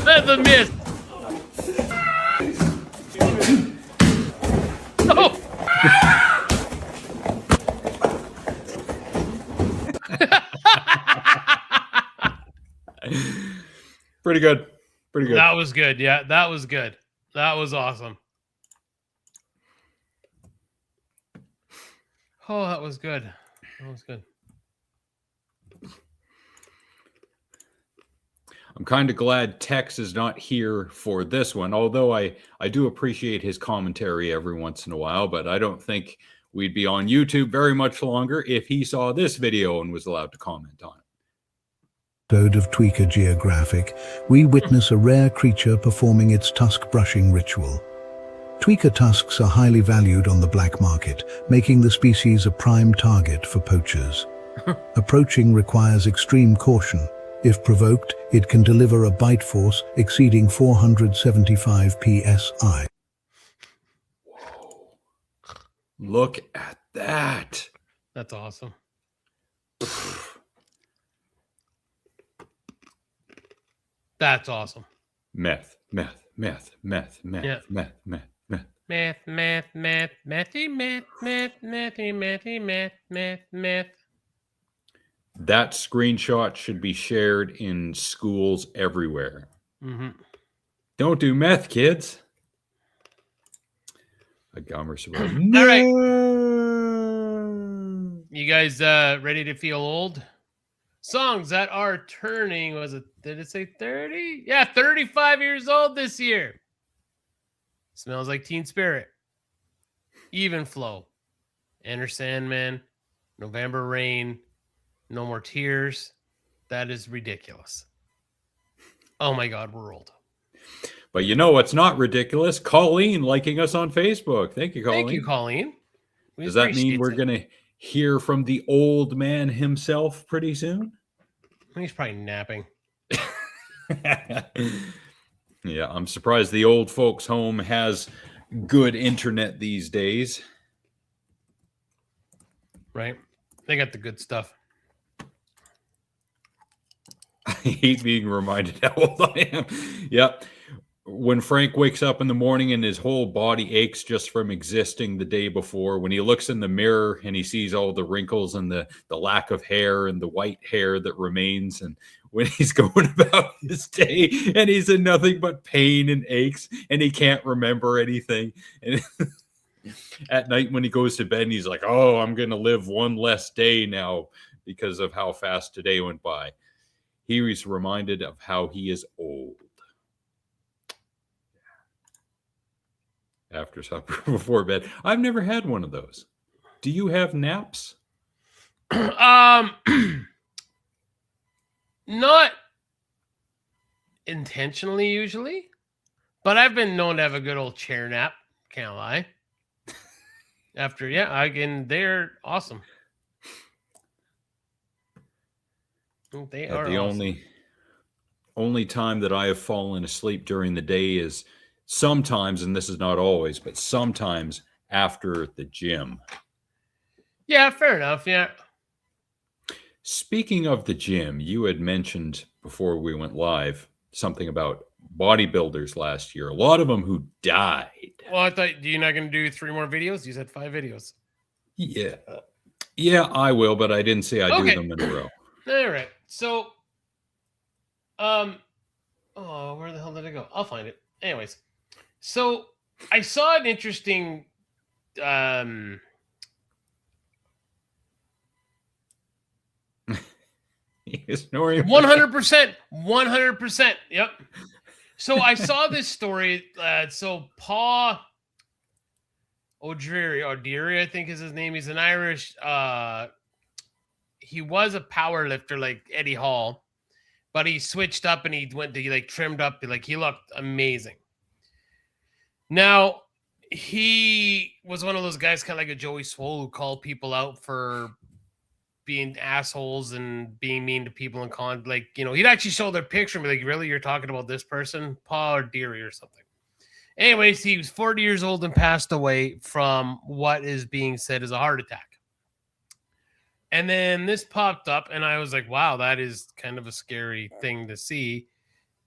That's a miss. Oh. Pretty good. Pretty good. That was good. Yeah, that was good. That was awesome. Oh, that was good. That was good. I'm kind of glad Tex is not here for this one, although I do appreciate his commentary every once in a while, but I don't think we'd be on YouTube very much longer if he saw this video and was allowed to comment on it. Of Tweaker Geographic, we witness a rare creature performing its tusk brushing ritual. Tweaker tusks are highly valued on the black market, making the species a prime target for poachers. Approaching requires extreme caution. If provoked, it can deliver a bite force exceeding 475 psi. Whoa. Look at that. That's awesome. That's awesome. Meth, meth, meth, meth, meth, Yeah. meth, meth, meth. Math, math, math, mathy, math, math, mathy, mathy, math, math, math. That screenshot should be shared in schools everywhere. Mm-hmm. Don't do meth, kids. A gummer survivor. All right. You guys ready to feel old? Songs that are turning, did it say 30? Yeah, 35 years old this year. Smells Like Teen Spirit. Even Flow. Enter Sandman. November Rain. No More Tears. That is ridiculous. Oh my God, we're old. But you know what's not ridiculous? Colleen liking us on Facebook. Thank you, Colleen. Thank you, Colleen. We Does that mean appreciate we're it. going to hear from the old man himself pretty soon? He's probably napping. Yeah, I'm surprised the old folks' home has good internet these days. Right? They got the good stuff. I hate being reminded how old I am. Yep. When Frank wakes up in the morning and his whole body aches just from existing the day before, when he looks in the mirror and he sees all the wrinkles and the lack of hair and the white hair that remains, and when he's going about his day and he's in nothing but pain and aches and he can't remember anything. And at night when he goes to bed and he's like, oh, I'm going to live one less day now because of how fast today went by. He was reminded of how he is old. After supper, before bed. I've never had one of those. Do you have naps? Not intentionally usually, but I've been known to have a good old chair nap. Can't lie. They're awesome. They are the awesome. only time that I have fallen asleep during the day is sometimes, and this is not always, but sometimes after the gym. Yeah, fair enough. Yeah. Speaking of the gym, you had mentioned before we went live something about bodybuilders last year. A lot of them who died. Well, I thought you're not going to do 3 more videos. You said 5 videos. Yeah, I will, but I didn't say I'd do them in a row. All right. So, where the hell did I go? I'll find it. Anyways, so I saw an interesting, Snoring. 100%. Yep. So I saw this story. So Pa, O'Deary, I think is his name. He's an Irish. He was a power lifter like Eddie Hall, but he switched up and he like trimmed up. Like he looked amazing. Now, he was one of those guys, kind of like a Joey Swoll, who called people out for being assholes and being mean to people and like, you know, he'd actually show their picture and be like, really, you're talking about this person, Paul or Deary or something. Anyways, he was 40 years old and passed away from what is being said as a heart attack. And then this popped up and I was like, wow, that is kind of a scary thing to see,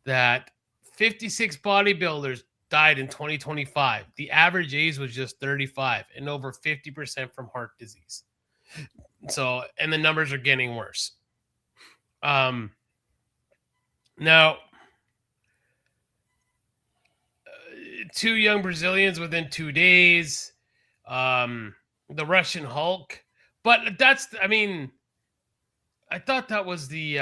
that 56 bodybuilders died in 2025. The average age was just 35 and over 50% from heart disease. So, and the numbers are getting worse. Now, 2 young Brazilians within 2 days. The Russian Hulk. But that's, I mean, I thought that was the,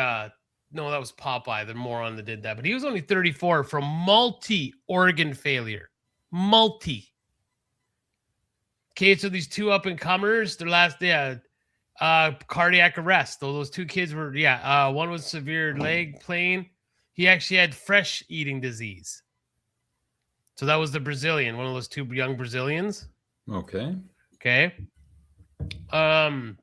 no, that was Popeye, the moron that did that. But he was only 34 from multi-organ failure. Okay, so these 2 up-and-comers, their last day, cardiac arrest. Those 2 kids were, one was severe leg pain. He actually had fresh eating disease. So that was the Brazilian, one of those 2 young Brazilians. Okay. One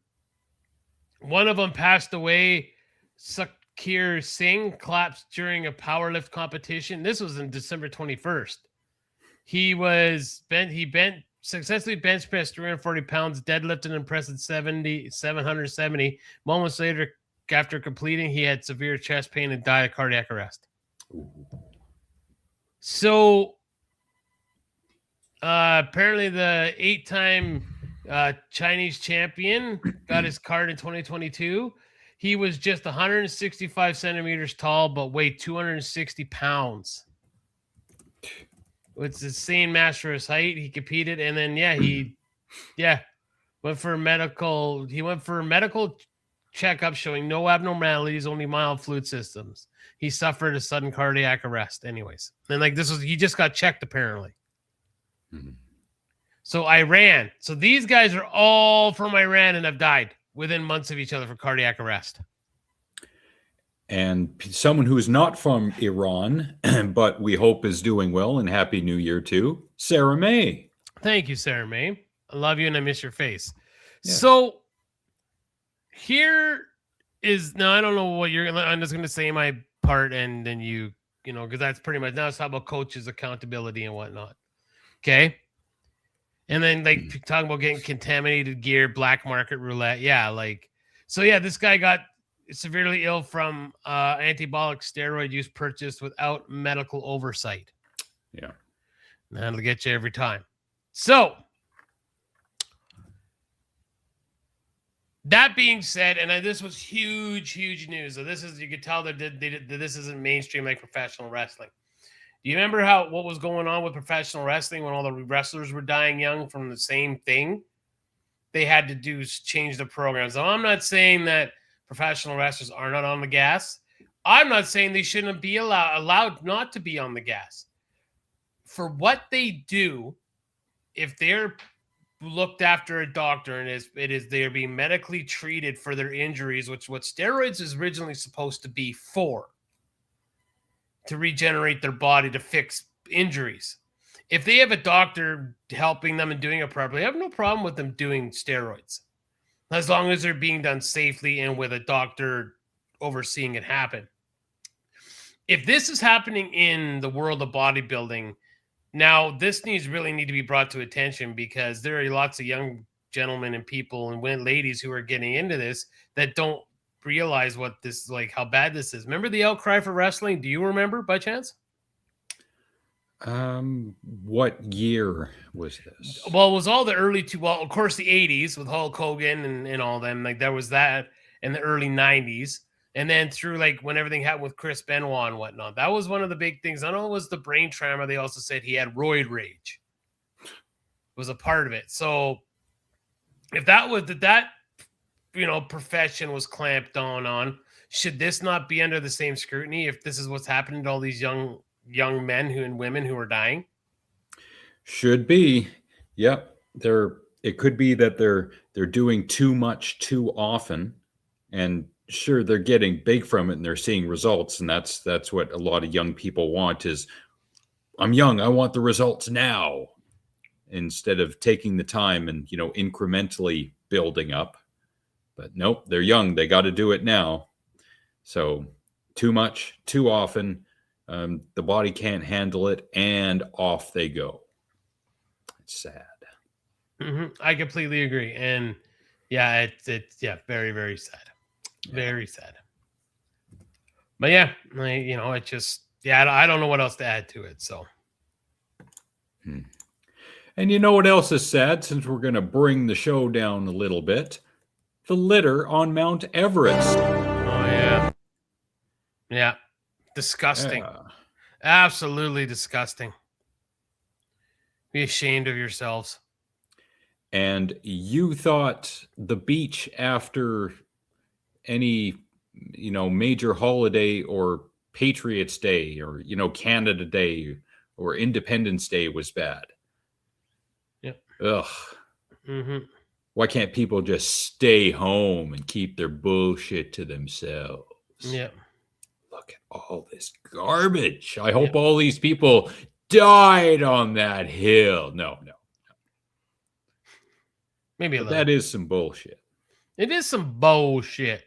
of them passed away. Sakir Singh collapsed during a powerlift competition. This was in December 21st. He successfully bench pressed 340 pounds, deadlifted an impressive 770. Moments later, after completing, he had severe chest pain and died of cardiac arrest. Ooh. So apparently the 8-time Chinese champion got his card in 2022. He was just 165 centimeters tall, but weighed 260 pounds. It's insane mass for his height. He competed, and then he went for a medical. He went for a medical checkup showing no abnormalities, only mild fluid systems. He suffered a sudden cardiac arrest. Anyways, and he just got checked apparently. Mm-hmm. So Iran. So these guys are all from Iran and have died within months of each other for cardiac arrest. And someone who is not from Iran, but we hope is doing well, and Happy New Year too, Sarah May. Thank you, Sarah May. I love you and I miss your face. Yeah. So here is, now I don't know what I'm just going to say my part and then you know, because that's pretty much, now it's about coaches, accountability and whatnot. Okay. And then talking about getting contaminated gear, black market roulette. This guy got severely ill from anabolic steroid use purchased without medical oversight. Yeah. That'll get you every time. So that being said, and this was huge news. So this is, you could tell that this isn't mainstream like professional wrestling. Do you remember what was going on with professional wrestling when all the wrestlers were dying young from the same thing? They had to change the programs. Now, I'm not saying that professional wrestlers are not on the gas. I'm not saying they shouldn't be allowed not to be on the gas. For what they do, if they're looked after a doctor and they are being medically treated for their injuries, which what steroids is originally supposed to be for, to regenerate their body, to fix injuries. If they have a doctor helping them and doing it properly, I have no problem with them doing steroids, as long as they're being done safely and with a doctor overseeing it happen. If this is happening in the world of bodybuilding, now this really need to be brought to attention, because there are lots of young gentlemen and people and ladies who are getting into this that don't realize what this, how bad this is. Remember the outcry for wrestling? Do you remember by chance? What year was this? Well, it was all the early of course the 80s with Hulk Hogan and all them. There was that in the early 90s. And then through when everything happened with Chris Benoit and whatnot, that was one of the big things. I know it was the brain trauma. They also said he had roid rage. It was a part of it. So if that profession was clamped down on, should this not be under the same scrutiny if this is what's happening to all these young men and women who are dying? Should be. Yep. it could be that they're doing too much too often, and sure, they're getting big from it and they're seeing results, and that's what a lot of young people want is, I'm young, I want the results now, instead of taking the time and incrementally building up. But nope, they're young, they got to do it now. So too much too often, the body can't handle it, and off they go. It's sad. I completely agree, and yeah, it's very, very sad, very sad. But yeah, it just I don't know what else to add to it. So, And you know what else is sad? Since we're going to bring the show down a little bit, the litter on Mount Everest. oh yeah, disgusting, absolutely disgusting. Be ashamed of yourselves. And you thought the beach after any major holiday or Patriots Day or Canada Day or Independence Day was bad. Yep. Ugh. Why can't people just stay home and keep their bullshit to themselves? Yep. Look at all this garbage. I hope all these people died on that hill. No. Maybe a But little. that is some bullshit. It is some bullshit.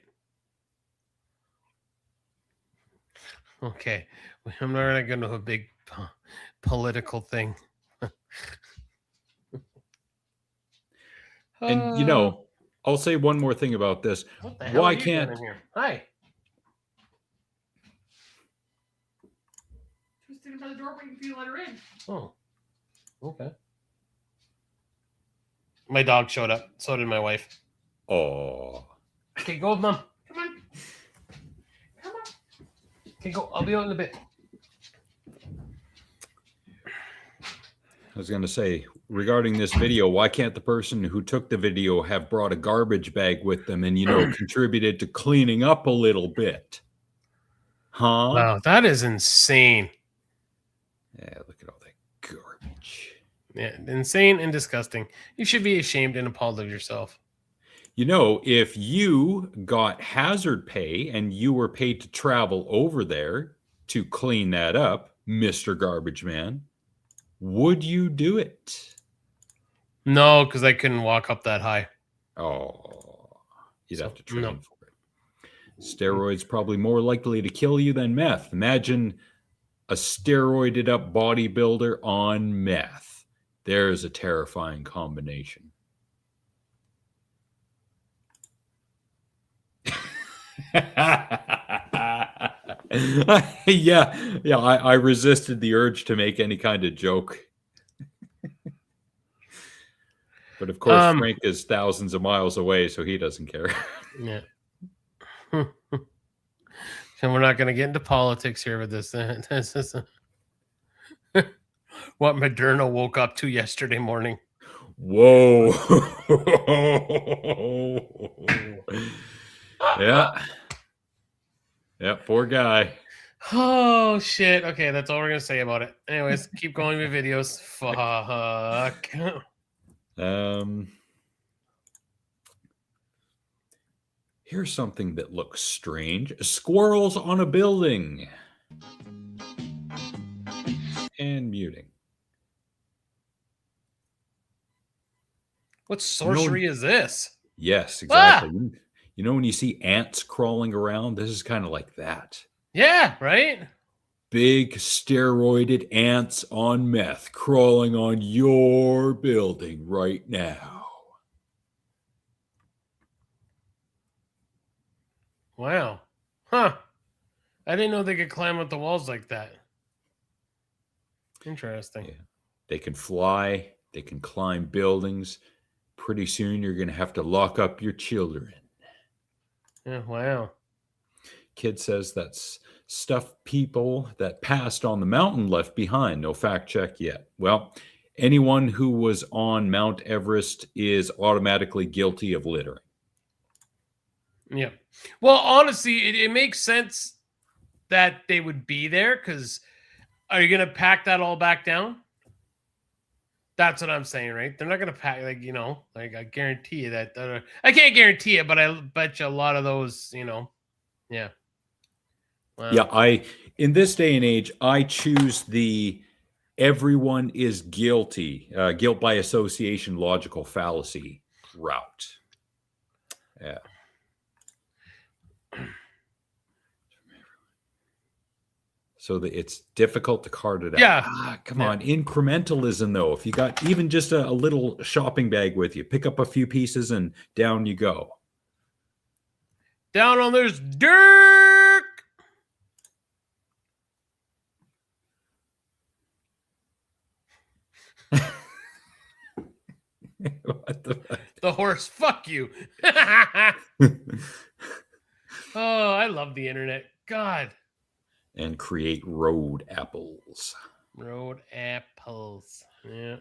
Okay, I'm not going to go into a big political thing. And I'll say one more thing about this. What the hell Why are you can't doing in here? Hi. She was sitting by the door waiting for you to let her in. Oh, okay. My dog showed up. So did my wife. Oh. Okay, go with Mom. Come on. Come on. Okay, go. I'll be out in a bit. I was going to say, regarding this video, why can't the person who took the video have brought a garbage bag with them and, contributed to cleaning up a little bit? Huh? Wow, that is insane. Yeah, look at all that garbage. Yeah, insane and disgusting. You should be ashamed and appalled of yourself. If you got hazard pay and you were paid to travel over there to clean that up, Mr. Garbage Man, would you do it? No, because I couldn't walk up that high. Oh, you'd have to train no. for it. Steroids probably more likely to kill you than meth. Imagine a steroided up bodybuilder on meth. There's a terrifying combination. Yeah. I resisted the urge to make any kind of joke. But of course, Frank is thousands of miles away, so he doesn't care. Yeah. And we're not going to get into politics here with this. This is what Moderna woke up to yesterday morning. Whoa. Yeah. Yeah, poor guy. Oh, shit. Okay, that's all we're going to say about it. Anyways, keep going with videos. Fuck. Here's something that looks strange. Squirrels on a building. And muting. What sorcery is this? Yes, exactly. When you see ants crawling around, this is kind of like that. Yeah, right? Big steroided ants on meth crawling on your building right now. Wow. Huh. I didn't know they could climb up the walls like that. Interesting. Yeah. They can fly. They can climb buildings. Pretty soon you're going to have to lock up your children. Yeah, wow. Kid says that's stuff people that passed on the mountain left behind. No fact check yet. Well, anyone who was on Mount Everest is automatically guilty of littering. Yeah. Well, honestly, it makes sense that they would be there because are you going to pack that all back down? That's what I'm saying, right? They're not gonna pack like I guarantee you that. I can't guarantee it, but I bet you a lot of those, yeah. Wow. Yeah, in this day and age, I choose the everyone is guilty, guilt by association, logical fallacy route. Yeah. So that it's difficult to cart it out. Yeah. Come on. Incrementalism, though. If you got even just a little shopping bag with you, pick up a few pieces and down you go. Down on this dirt. What the fuck? The horse. Fuck you. Oh, I love the internet. God. And create road apples. Road apples. Yeah.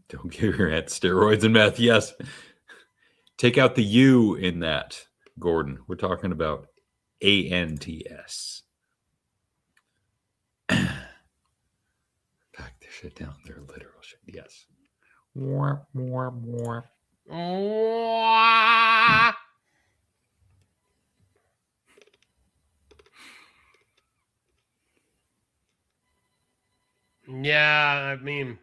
Don't give your aunt steroids and meth. Yes. Take out the U in that, Gordon. We're talking about ANTS. Pack this shit down. They're literal shit. Yes. Warp, warp, warp. Yeah, I mean,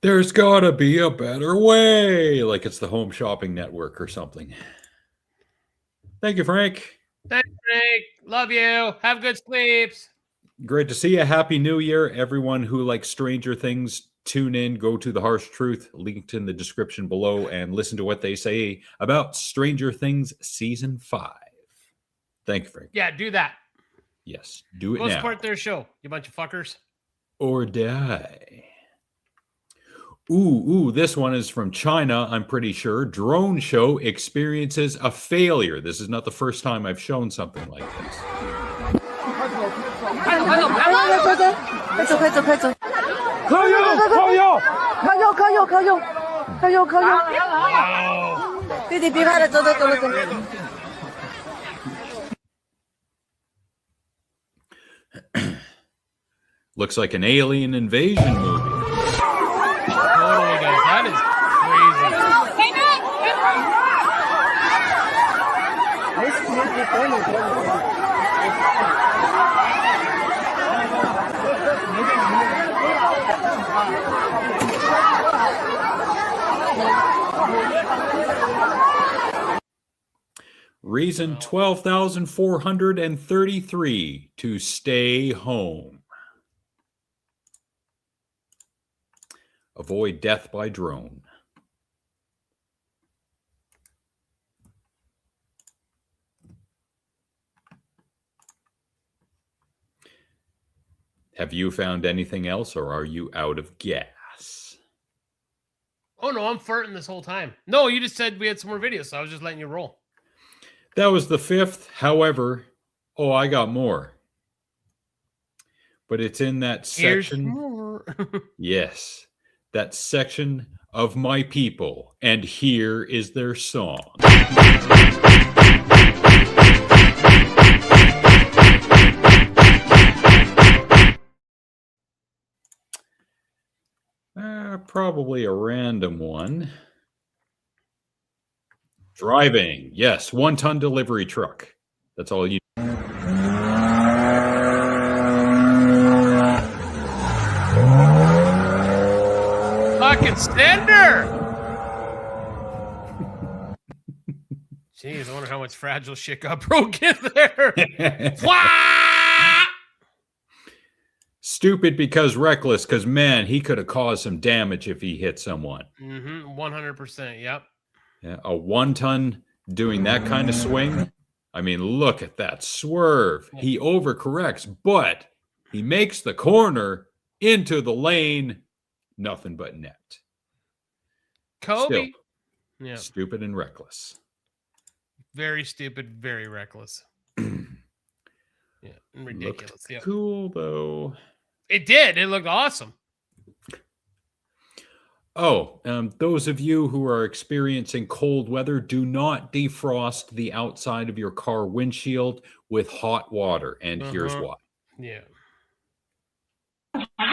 there's gotta be a better way. Like it's the Home Shopping Network or something. Thank you, Frank. thanks, Frank. Love you. Have good sleeps. Great to see you. Happy New Year. Everyone who likes Stranger Things, tune in, go to The Harsh Truth, linked in the description below, and listen to what they say about Stranger Things Season 5. Thank you, Frank. Yeah, do that. Yes, do it Go now. support their show, you bunch of fuckers. Or die. Ooh, this one is from China, I'm pretty sure. Drone show experiences a failure. This is not the first time I've shown something like this. 快走！快走！靠右！弟弟别拍了，走！ Looks like an alien invasion movie. Totally does. That is Reason 12,433 to stay home. Avoid death by drone. Have you found anything else, or are you out of gas? Oh no, I'm farting this whole time. No, you just said we had some more videos, so I was just letting you roll. That was the 5th. However, I got more. But it's in that section. Here's more. Yes, that section of my people. And here is their song. Probably a random one. Driving. Yes, 1-ton delivery truck. That's all you. Fucking Stender! Jeez, I wonder how much fragile shit got broken there. Wah! Stupid because reckless, because man, he could have caused some damage if he hit someone. 100%. Yep. Yeah, a 1-ton doing that kind of swing. I mean, look at that swerve. He overcorrects, but he makes the corner into the lane. Nothing but net. Kobe. Still, Yeah. stupid and reckless. Very stupid, very reckless. Yeah, ridiculous. Looked Yeah. cool though. It did. It looked awesome. Oh, those of you who are experiencing cold weather, do not defrost the outside of your car windshield with hot water. And here's why. Yeah. 我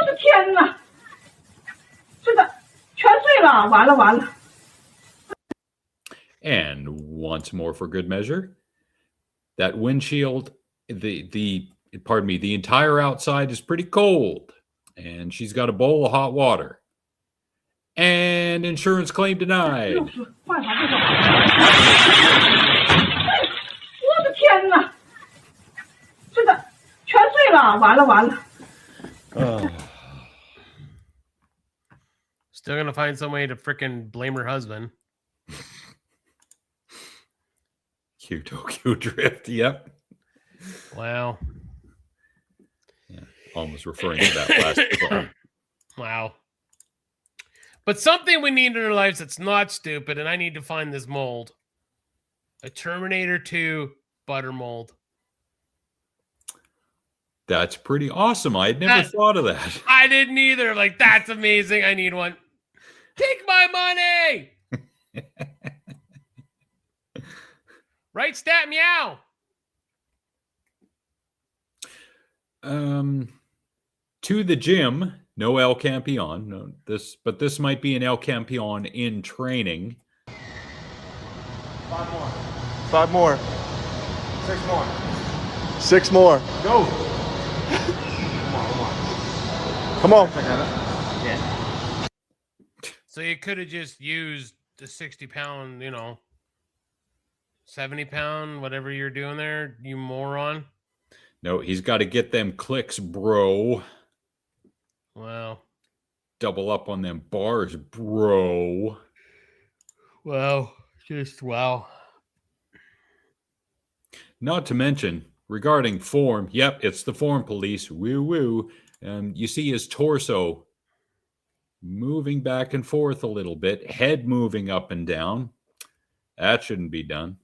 的天哪！这个全碎了，完了完了。 And once more for good measure, that windshield, pardon me, the entire outside is pretty cold. And she's got a bowl of hot water. And insurance claim denied. 又是换上这个。我的天哪！这个全碎了，完了完了。 Still gonna find some way to frickin' blame her husband. Tokyo Drift, yep. Wow. Yeah, almost referring to that last one. Wow. But something we need in our lives that's not stupid, and I need to find this mold. A Terminator 2 butter mold. That's pretty awesome. I had never thought of that. I didn't either. Like, that's amazing. I need one. Take my money! Right, stat meow. To the gym. No El Campeon. No, but this might be an El Campeon in training. 5 more. 5 more. 6 more. 6 more. Go. Come on. Yeah. So you could have just used the 60-pound, 70-pound, whatever you're doing there, you moron. No, he's got to get them clicks, bro. Wow. Double up on them bars, bro. Wow. Just wow. Not to mention, regarding form, yep, it's the form police. Woo woo. You see his torso moving back and forth a little bit, head moving up and down. That shouldn't be done.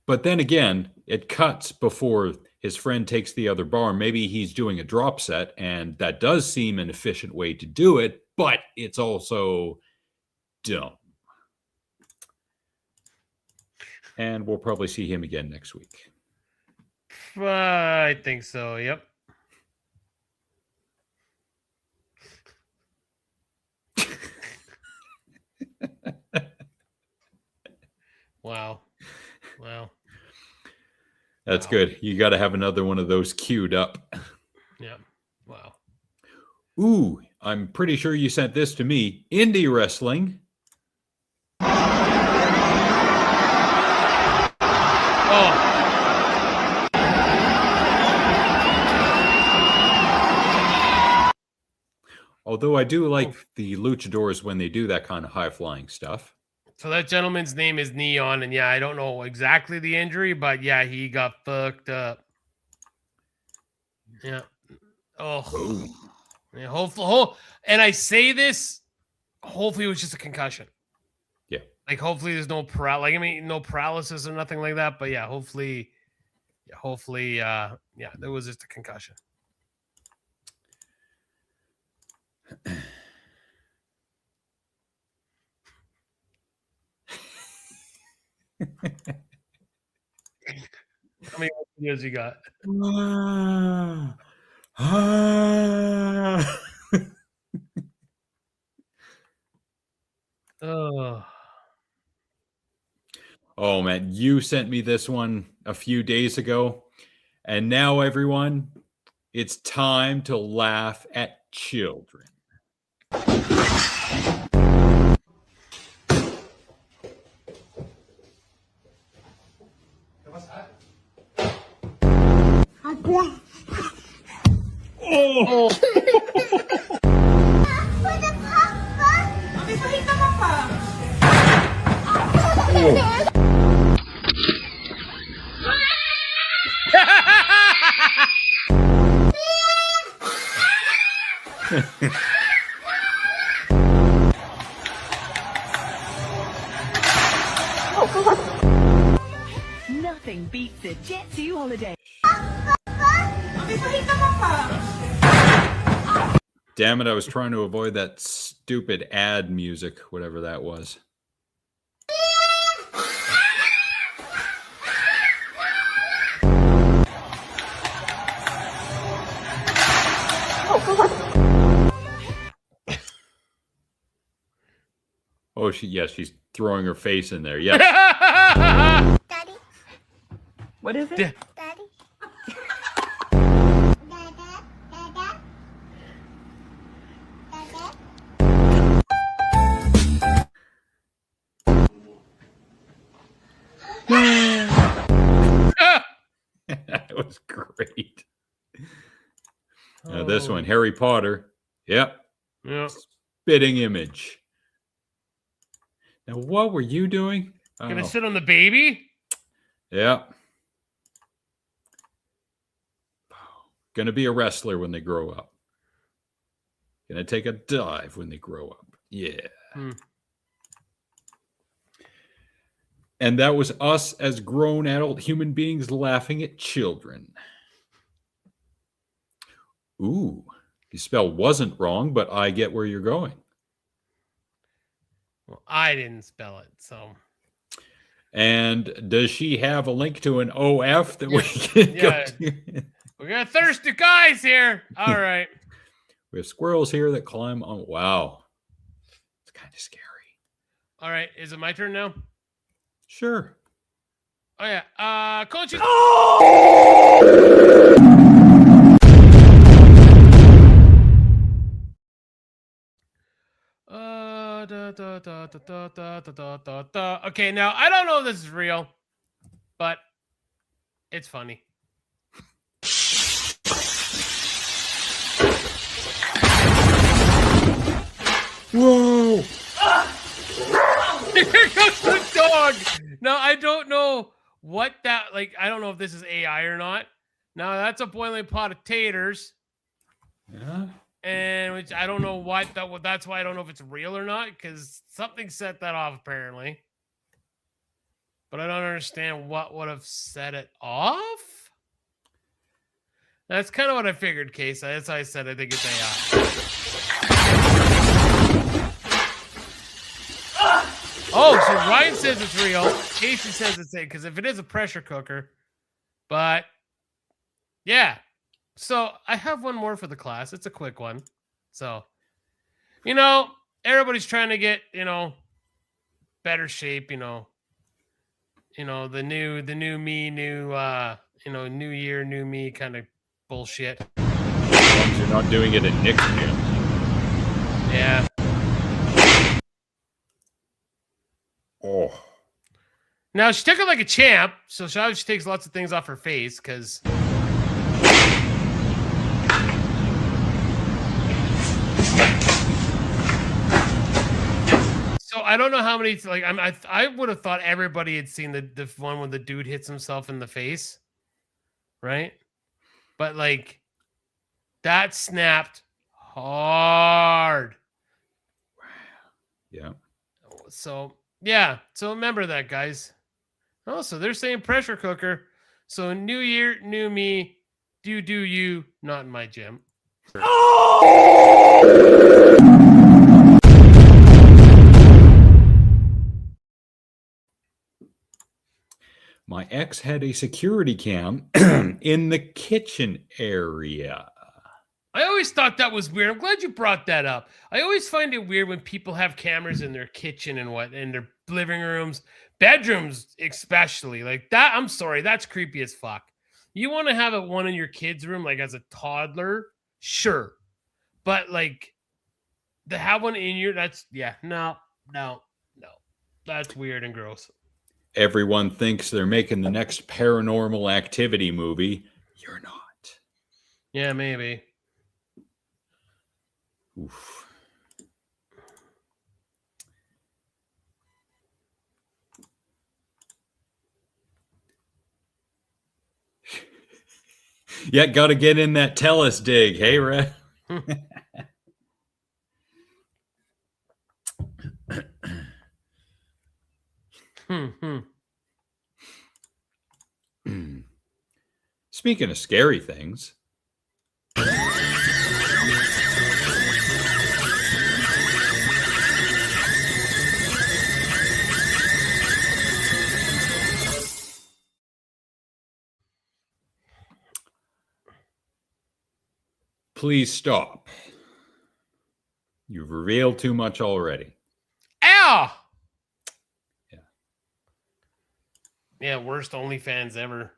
But then again, it cuts before his friend takes the other bar. Maybe he's doing a drop set, and that does seem an efficient way to do it, but it's also dumb. And we'll probably see him again next week. I think so, yep. Wow. Wow. That's good. You got to have another one of those queued up. Yeah. Wow. Ooh, I'm pretty sure you sent this to me. Indie wrestling. Oh. Although I do like the luchadors when they do that kind of high-flying stuff. So that gentleman's name is Neon, and yeah, I don't know exactly the injury, but yeah, he got fucked up. Yeah. Oh. Yeah, hopefully, and I say this, hopefully it was just a concussion. Yeah. Like hopefully there's no no paralysis or nothing like that, but yeah, hopefully, yeah, there was just a concussion. How many videos you got? Oh man, you sent me this one a few days ago, and now everyone, it's time to laugh at children. Oh. Nothing beats a Jet 2 holiday. Damn it, I was trying to avoid that stupid ad music, whatever that was. Oh, she's throwing her face in there. Yes. Daddy. What is it? Yeah. Daddy. That was great. Now this one, Harry Potter. Yep. Yeah. Spitting image. Now, what were you doing? Gonna sit on the baby? Yeah. Gonna be a wrestler when they grow up. Gonna take a dive when they grow up. Yeah. And that was us as grown adult human beings laughing at children. Ooh, the spell wasn't wrong, but I get where you're going. Well, I didn't spell it, so. And does she have a link to an OF that we can go to? We got thirsty guys here. All right. We have squirrels here that climb on. Wow. It's kind of scary. All right. Is it my turn now? Sure. Oh, yeah. Coaches. Okay, now I don't know if this is real, but it's funny. Whoa! Here comes the dog. Now I don't know what that I don't know if this is AI or not. Now that's a boiling pot of taters. Yeah. And which I don't know what that's why I don't know if it's real or not, because something set that off apparently. But I don't understand what would have set it off. That's kind of what I figured, Case. That's why I said I think it's AI. Oh, so Ryan says it's real. Casey says it's because if it is a pressure cooker. But yeah. So I have one more for the class. It's a quick one. So, everybody's trying to get, better shape, the new me, new year, new me kind of bullshit. As long as you're not doing it at Nick's gym. Yeah. Oh. Now she took it like a champ, so she obviously takes lots of things off her face because so I don't know how many I would have thought everybody had seen the one when the dude hits himself in the face, right? But that snapped hard. Yeah. So yeah, so remember that, guys. Oh, so they're saying pressure cooker. So new year, new me. Do you, not in my gym. My ex had a security cam in the kitchen area. I always thought that was weird. I'm glad you brought that up. I always find it weird when people have cameras in their kitchen and in their living rooms, bedrooms especially. Like that, I'm sorry, that's creepy as fuck. You want to have one in your kid's room, as a toddler, sure. But to have one in your, no. That's weird and gross. Everyone thinks they're making the next Paranormal Activity movie. You're not. Yeah, maybe. Oof. Yeah, got to get in that Tellus dig. Hey, Red. Speaking of scary things. Please stop. You've revealed too much already. Ow! Ah. Yeah. Yeah, worst OnlyFans ever.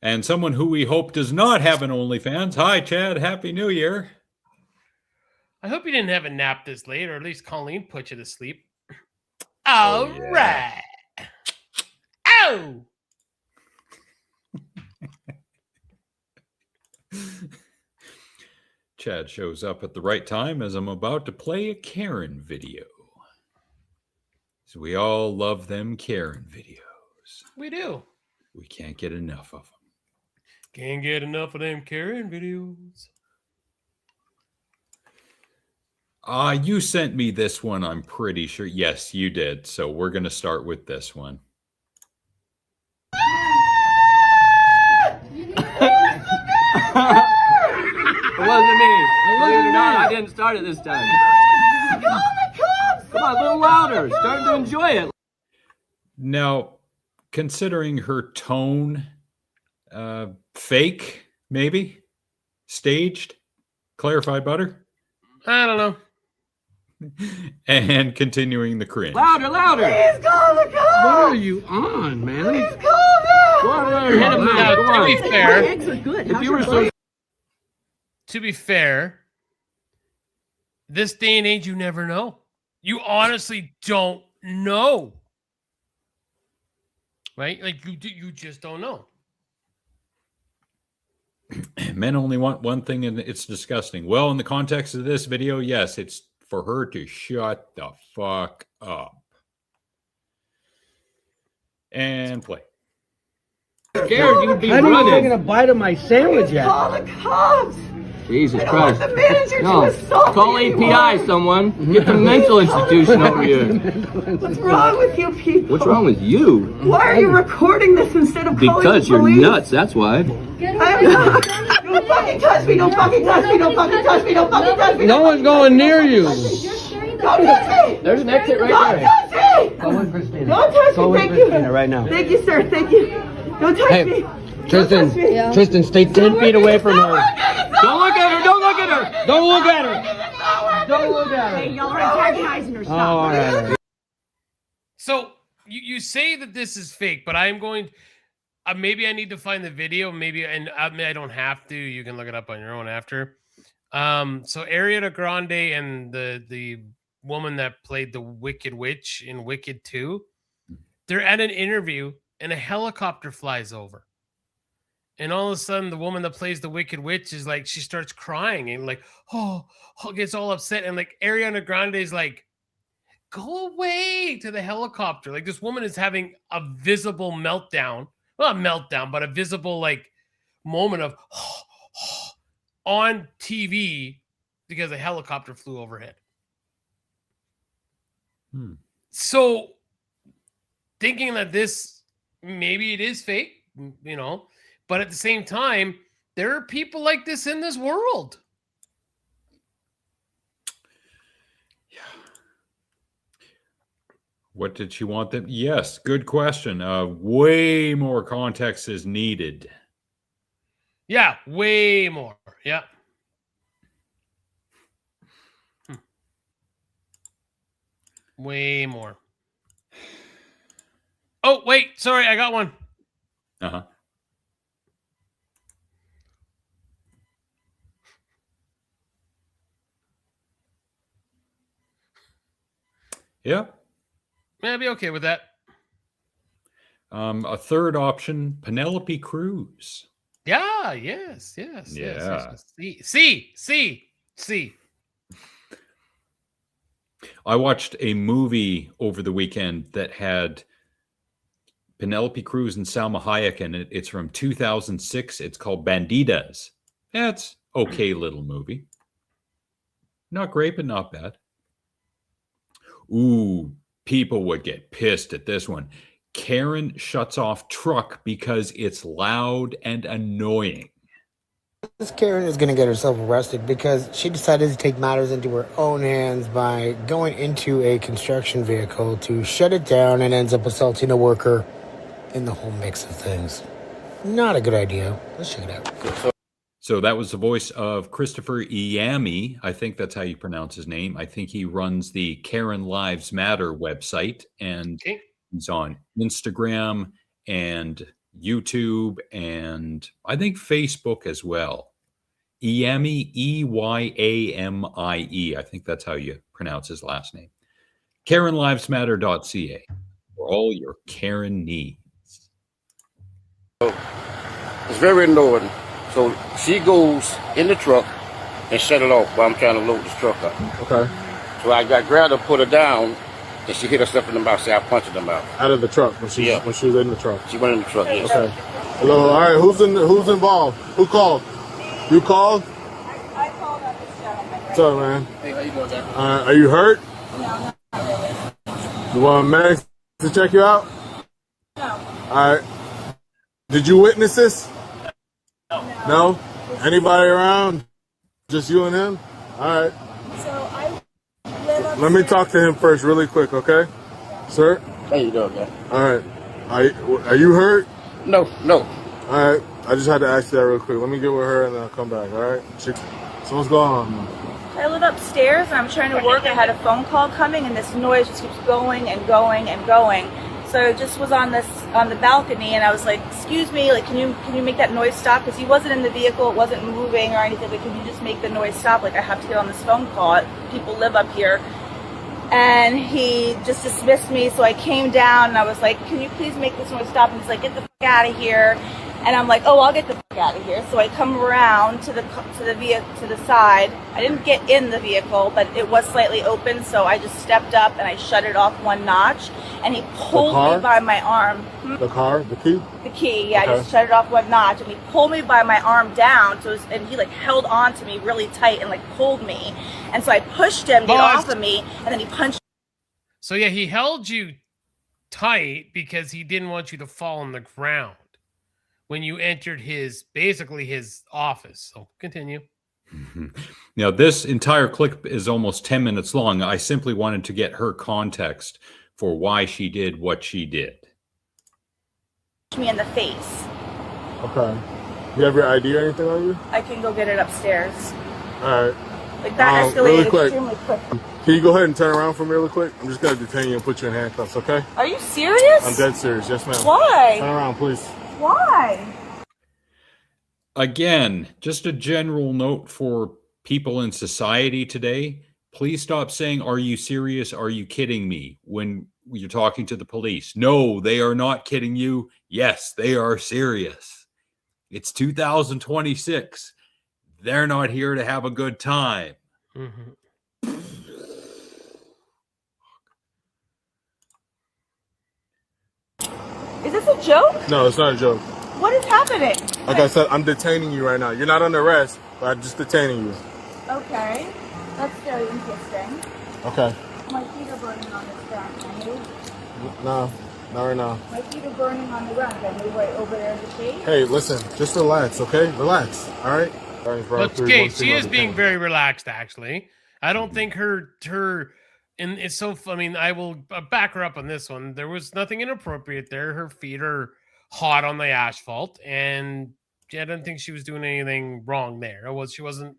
And someone who we hope does not have an OnlyFans. Hi, Chad. Happy New Year. I hope you didn't have a nap this late, or at least Colleen put you to sleep. Oh, All yeah. right. Ow! Chad shows up at the right time as I'm about to play a Karen video. So we all love them Karen videos. We do. We can't get enough of them. Can't get enough of them Karen videos. You sent me this one, I'm pretty sure. Yes, you did. So we're going to start with this one. It wasn't me. Believe it or not, I didn't start it this time. Come on, a little louder. Starting to enjoy it. Now, considering her tone, fake, maybe? Staged? Clarified butter? I don't know. And continuing the cringe. Louder, louder. Please call the cops! What are you on, man? Please call them! Go on, hit him Now, now. Go to be on. fair, Eggs are good. If you were so this day and age, you never know. You honestly don't know. Right? Like, you just don't know. Men only want one thing, and it's disgusting. Well, in the context of this video, yes, it's for her to shut the fuck up. And play. scared, you'd be I didn't even running. take a bite of my sandwich yet. Call the cops! Jesus I don't want Christ. the manager No, to assault call anyone. API, someone. Get the mental institution over here. What's wrong with you people? What's wrong with you? Why are you recording this instead of calling Because the you're police? nuts, that's why. I'm not. Don't fucking touch me! Don't fucking touch me! Don't fucking touch me! Don't fucking touch me! No one's going near you. Don't touch me! There's an exit right Don't there. touch me! Go with Christina. Don't touch Go me! with Thank Christina you! right now. Thank you, sir. Thank you. Don't touch Hey, me! Tristan, Don't touch me. Tristan, stay 10 feet away from her. Don't look at her, don't look at her. Don't look at her. Don't look at her. Y'all are antagonizing her. Oh, all right. So you say that this is fake, but I'm going. Maybe I need to find the video. Maybe, and I don't have to. You can look it up on your own after. So Ariana Grande and the woman that played the Wicked Witch in Wicked 2, they're at an interview and a helicopter flies over. And all of a sudden, the woman that plays the Wicked Witch is like, she starts crying and like, oh, gets all upset. And like Ariana Grande is like, go away to the helicopter. Like this woman is having a visible meltdown. Well, not meltdown, but a visible like moment of on TV because a helicopter flew overhead. So thinking that this, maybe it is fake, you know, but at the same time, there are people like this in this world. what did she want them? Yes, good question. Way more context is needed. Yeah, way more. Yeah. Way more. Oh, wait. Sorry, I got one. Uh-huh. Yeah. Yeah, I'd be okay with that. A third option, Penelope Cruz. Yeah, yes. Yeah. See. I watched a movie over the weekend that had Penelope Cruz and Salma Hayek in it. It's from 2006. It's called Bandidas. That's okay little movie. Not great, but not bad. Ooh, people would get pissed at this one. Karen shuts off truck because it's loud and annoying. This Karen is going to get herself arrested because she decided to take matters into her own hands by going into a construction vehicle to shut it down and ends up assaulting a worker in the whole mix of things. Not a good idea. Let's check it out. So that was the voice of Christopher Iami. I think that's how you pronounce his name. I think he runs the Karen Lives Matter website, and he's on Instagram and YouTube, and I think Facebook as well. Iami, Eyamie. I think that's how you pronounce his last name. KarenLivesMatter.ca for all your Karen needs. It's very annoying. So she goes in the truck and shut it off while I'm trying to load this truck up. Okay. So I grabbed her, put her down, and she hit herself in the mouth. Say I punched her in the mouth. Out of the truck when she was in the truck. She went in the truck. Yes. Okay. Hello. All right. Who's involved? Who called? You called? I called on this gentleman. What's up, man? Hey, how you doing, Jack? Are you hurt? No, not really. You want medics to check you out? No. All right. Did you witness this? No? Anybody around? Just you and him? All right. So I live Let me talk to him first really quick, okay? Sir? How you doing, man? All right. Are you hurt? No. All right. I just had to ask you that real quick. Let me get with her and then I'll come back, all right? So what's going on, man? I live upstairs and I'm trying to work. I had a phone call coming and this noise just keeps going and going and going. So I just was on the balcony and I was like, excuse me, like can you make that noise stop? Because he wasn't in the vehicle, it wasn't moving or anything, but can you just make the noise stop? Like I have to get on this phone call. People live up here. And he just dismissed me, so I came down and I was like, can you please make this noise stop? And he's like, get the fuck out of here. And I'm like, oh, I'll get the fuck out of here. So I come around to the side. I didn't get in the vehicle, but it was slightly open, so I just stepped up and I shut it off one notch. And he pulled me by my arm. The car? The key? The key, yeah. Okay. I just shut it off one notch, and he pulled me by my arm down. And he like held on to me really tight and like pulled me. And so I pushed him to get off of me, and then he punched. So yeah, he held you tight because he didn't want you to fall on the ground when you entered his office. So continue. Now, this entire clip is almost 10 minutes long. I simply wanted to get her context for why she did what she did. Me in the face. Okay. You have your ID or anything on you? I can go get it upstairs. All right. Like that escalated really quick. extremely quick. Can you go ahead and turn around for me really quick? I'm just going to detain you and put you in handcuffs, okay? Are you serious? I'm dead serious. Yes, ma'am. Why? Turn around, please. Why? Again, just a general note for people in society today. Please stop saying, are you serious? Are you kidding me? When you're talking to the police. No, they are not kidding you. Yes, they are serious. It's 2026. They're not here to have a good time. Mm-hmm. Is this a joke? No, it's not a joke. What is happening? Like I said, I'm detaining you right now. You're not under arrest, but I'm just detaining you. Okay. That's very interesting. Okay. My feet are burning on this ground. Can I move? No, not right now. My feet are burning on the ground. Can I move right over there in the shade? Hey, listen, just relax, okay? Relax, all right? Okay, she is being very relaxed, actually. I don't think her and it's so, I mean, I will back her up on this one. There was nothing inappropriate there. Her feet are hot on the asphalt, and I don't think she was doing anything wrong there. She wasn't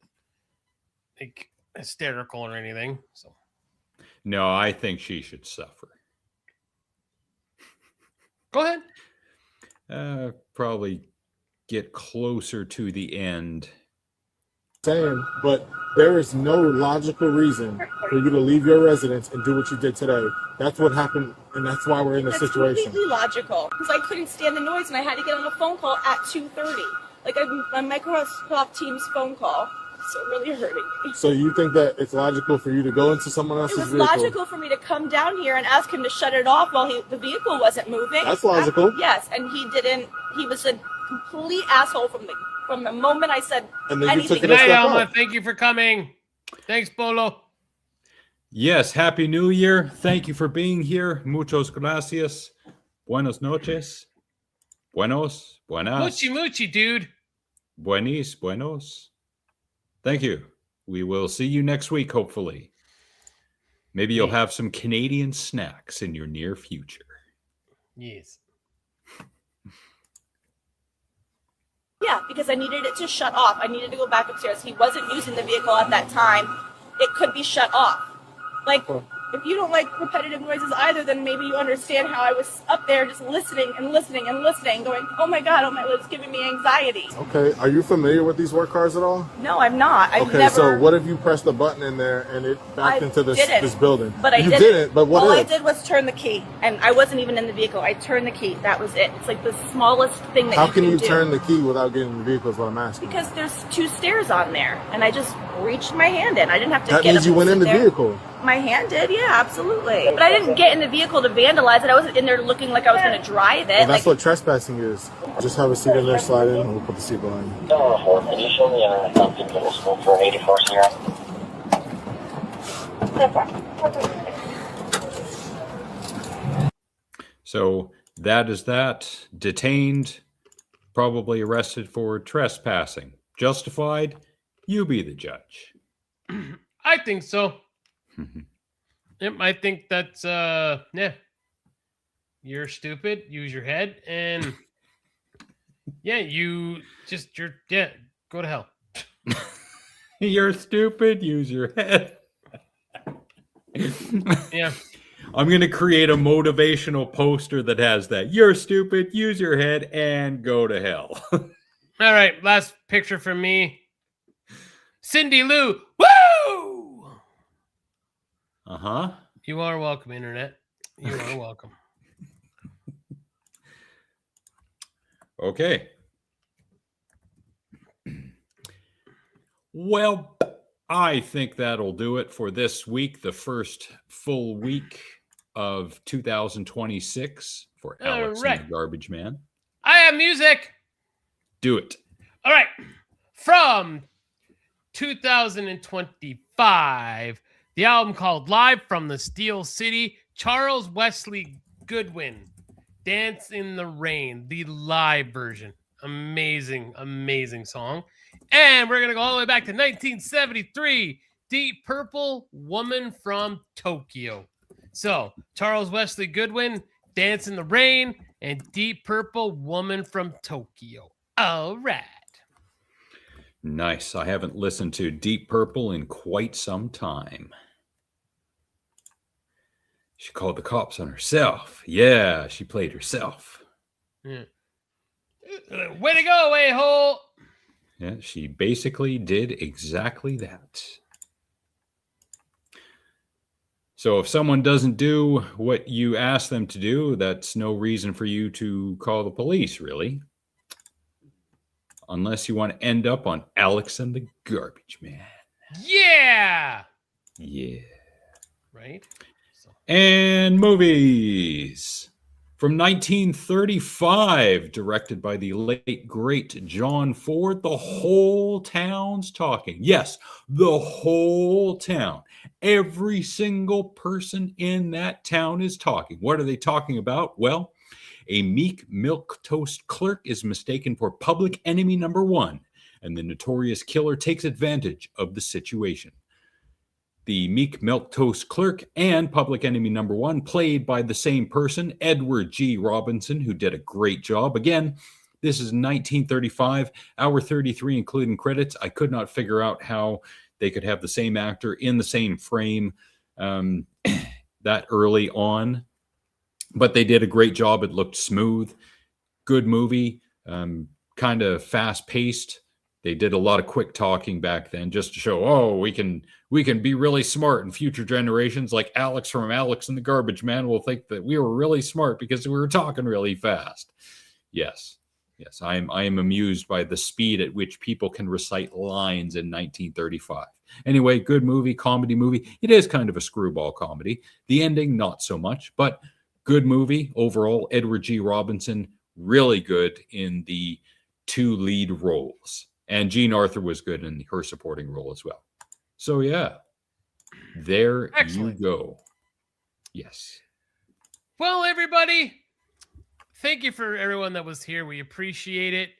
like hysterical or anything. So, no, I think she should suffer. Go ahead. Probably get closer to the end. But there is no logical reason for you to leave your residence and do what you did today. That's what happened, and that's why we're in this situation. It's completely logical, because I couldn't stand the noise, and I had to get on a phone call at 2:30. Like a Microsoft Teams phone call. So it really hurting me. So you think that it's logical for you to go into someone else's vehicle? It was logical for me to come down here and ask him to shut it off while the vehicle wasn't moving. That's logical. Yes, and he didn't. He was a complete asshole from the moment I said anything. Good night, Alma. Thank you for coming. Thanks, Polo. Yes, Happy New Year. Thank you for being here. Muchos gracias. Buenos noches. Buenos. Buenas. Muchi, muchi, dude. Buenis, buenos. Thank you. We will see you next week, hopefully. Maybe you'll have some Canadian snacks in your near future. Yes. Yeah, because I needed it to shut off. I needed to go back upstairs. He wasn't using the vehicle at that time. It could be shut off. Like, if you don't like repetitive noises either, then maybe you understand how I was up there just listening and listening and listening, going, oh my God, it's giving me anxiety. Okay, are you familiar with these work cars at all? No, I'm not. Okay, so what if you pressed the button in there and it backed into this building? But you didn't. But what all if? I did was turn the key, and I wasn't even in the vehicle. I turned the key. That was it. It's like the smallest thing that How you can do. How can you turn the key without getting in the vehicle is what I'm asking. Because there's 2 stairs on there, and I just reached my hand in. I didn't have to that get up means you and went sit in the there. vehicle. My hand did, yeah, absolutely. But I didn't get in the vehicle to vandalize it. I wasn't in there looking like I was going to drive it. Well, that's what trespassing is. Just have a seat in there, slide in, and we'll put the seat behind you. So that is that. Detained, probably arrested for trespassing. Justified? You be the judge. I think so. Yep, I think that's yeah. You're stupid. Use your head, and yeah, go to hell. You're stupid. Use your head. Yeah. I'm going to create a motivational poster that has that. You're stupid. Use your head and go to hell. All right, last picture from me. Cindy Lou. Woo! Uh-huh. You are welcome, Internet. You are welcome. Okay. Well, I think that'll do it for this week, the first full week of 2026 for Alex and the Garbage Man. I have music. Do it. All right. From 2025, the album called Live from the Steel City, Charles Wesley Goodwin, Dance in the Rain, the live version. Amazing, amazing song. And we're going to go all the way back to 1973, Deep Purple, Woman from Tokyo. So, Charles Wesley Goodwin, Dance in the Rain, and Deep Purple, Woman from Tokyo. All right. Nice. I haven't listened to Deep Purple in quite some time. She called the cops on herself. Yeah, she played herself. Yeah. Way to go, a-hole. Yeah, she basically did exactly that. So if someone doesn't do what you ask them to do, that's no reason for you to call the police, really. Unless you want to end up on Alex and the Garbage Man. Yeah. Yeah. Right? And movies. From 1935, directed by the late, great John Ford, The Whole Town's Talking. Yes, the whole town. Every single person in that town is talking. What are they talking about? Well, a meek milquetoast clerk is mistaken for public enemy number 1, and the notorious killer takes advantage of the situation. The meek milquetoast clerk and public enemy number 1, played by the same person, Edward G. Robinson, who did a great job. Again, this is 1935, hour 33, including credits. I could not figure out how they could have the same actor in the same frame that early on. But they did a great job. It looked smooth. Good movie. Kind of fast-paced. They did a lot of quick talking back then just to show, oh, we can be really smart in future generations. Like Alex from Alex and the Garbage Man will think that we were really smart because we were talking really fast. Yes, I am amused by the speed at which people can recite lines in 1935. Anyway, good movie, comedy movie. It is kind of a screwball comedy. The ending, not so much, but good movie overall. Edward G. Robinson, really good in the 2 lead roles. And Jean Arthur was good in her supporting role as well. So, yeah, there Excellent. You go. Yes. Well, everybody, thank you for everyone that was here. We appreciate it.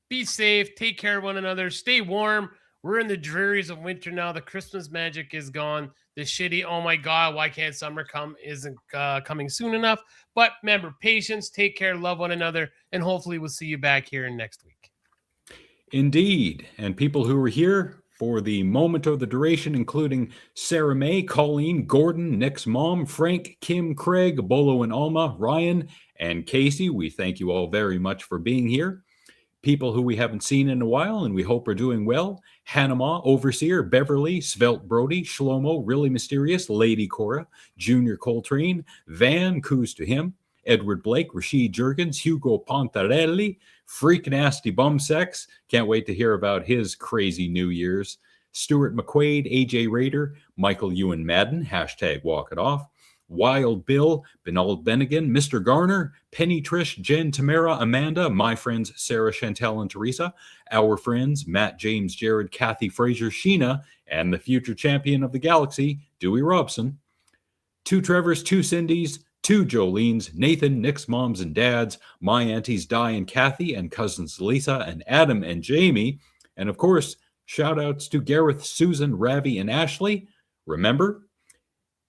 Be safe. Take care of one another. Stay warm. We're in the drearies of winter now. The Christmas magic is gone. The shitty, oh my God, why can't summer come isn't coming soon enough. But remember, patience, take care, love one another, and hopefully we'll see you back here next week. Indeed. And people who were here for the moment or the duration, including Sarah May, Colleen, Gordon, Nick's mom, Frank, Kim, Craig, Bolo and Alma, Ryan, and Casey, we thank you all very much for being here. People who we haven't seen in a while and we hope are doing well: Hanama, Overseer, Beverly, Svelte Brody, Shlomo, Really Mysterious, Lady Cora, Junior Coltrane, Van, Coos to him, Edward Blake, Rashid Jurgens, Hugo Pontarelli, Freak Nasty Bumsex, can't wait to hear about his crazy New Year's, Stuart McQuaid, AJ Raider, Michael Ewan Madden, hashtag walk it off, Wild Bill, Benald Bennigan, Mr. Garner, Penny Trish, Jen, Tamara, Amanda, my friends Sarah, Chantel, and Teresa, our friends Matt, James, Jared, Kathy, Fraser, Sheena, and the future champion of the galaxy, Dewey Robson. 2 Trevors, 2 Cindys, 2 Jolenes, Nathan, Nick's moms and dads, my aunties Di and Kathy, and cousins Lisa and Adam and Jamie. And of course, shout outs to Gareth, Susan, Ravi, and Ashley. Remember,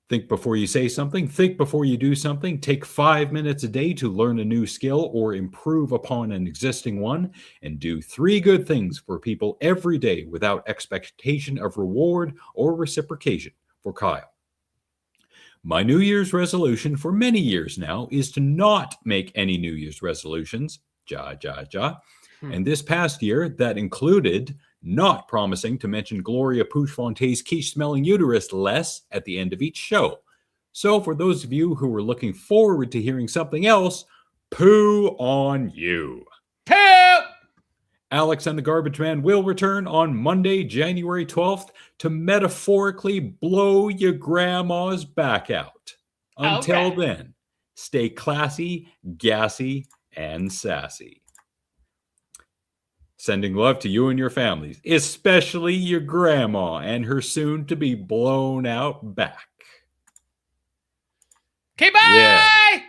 think before you say something, think before you do something, take 5 minutes a day to learn a new skill or improve upon an existing one, and do 3 good things for people every day without expectation of reward or reciprocation. For Kyle. My New Year's resolution for many years now is to not make any New Year's resolutions. And this past year, that included not promising to mention Gloria Pouchfonte's quiche-smelling uterus less at the end of each show. So for those of you who were looking forward to hearing something else, poo on you. Poo! Alex and the Garbage Man will return on Monday, January 12th to metaphorically blow your grandma's back out. Until then, stay classy, gassy, and sassy. Sending love to you and your families, especially your grandma and her soon-to-be blown out back. Okay, bye! Yeah.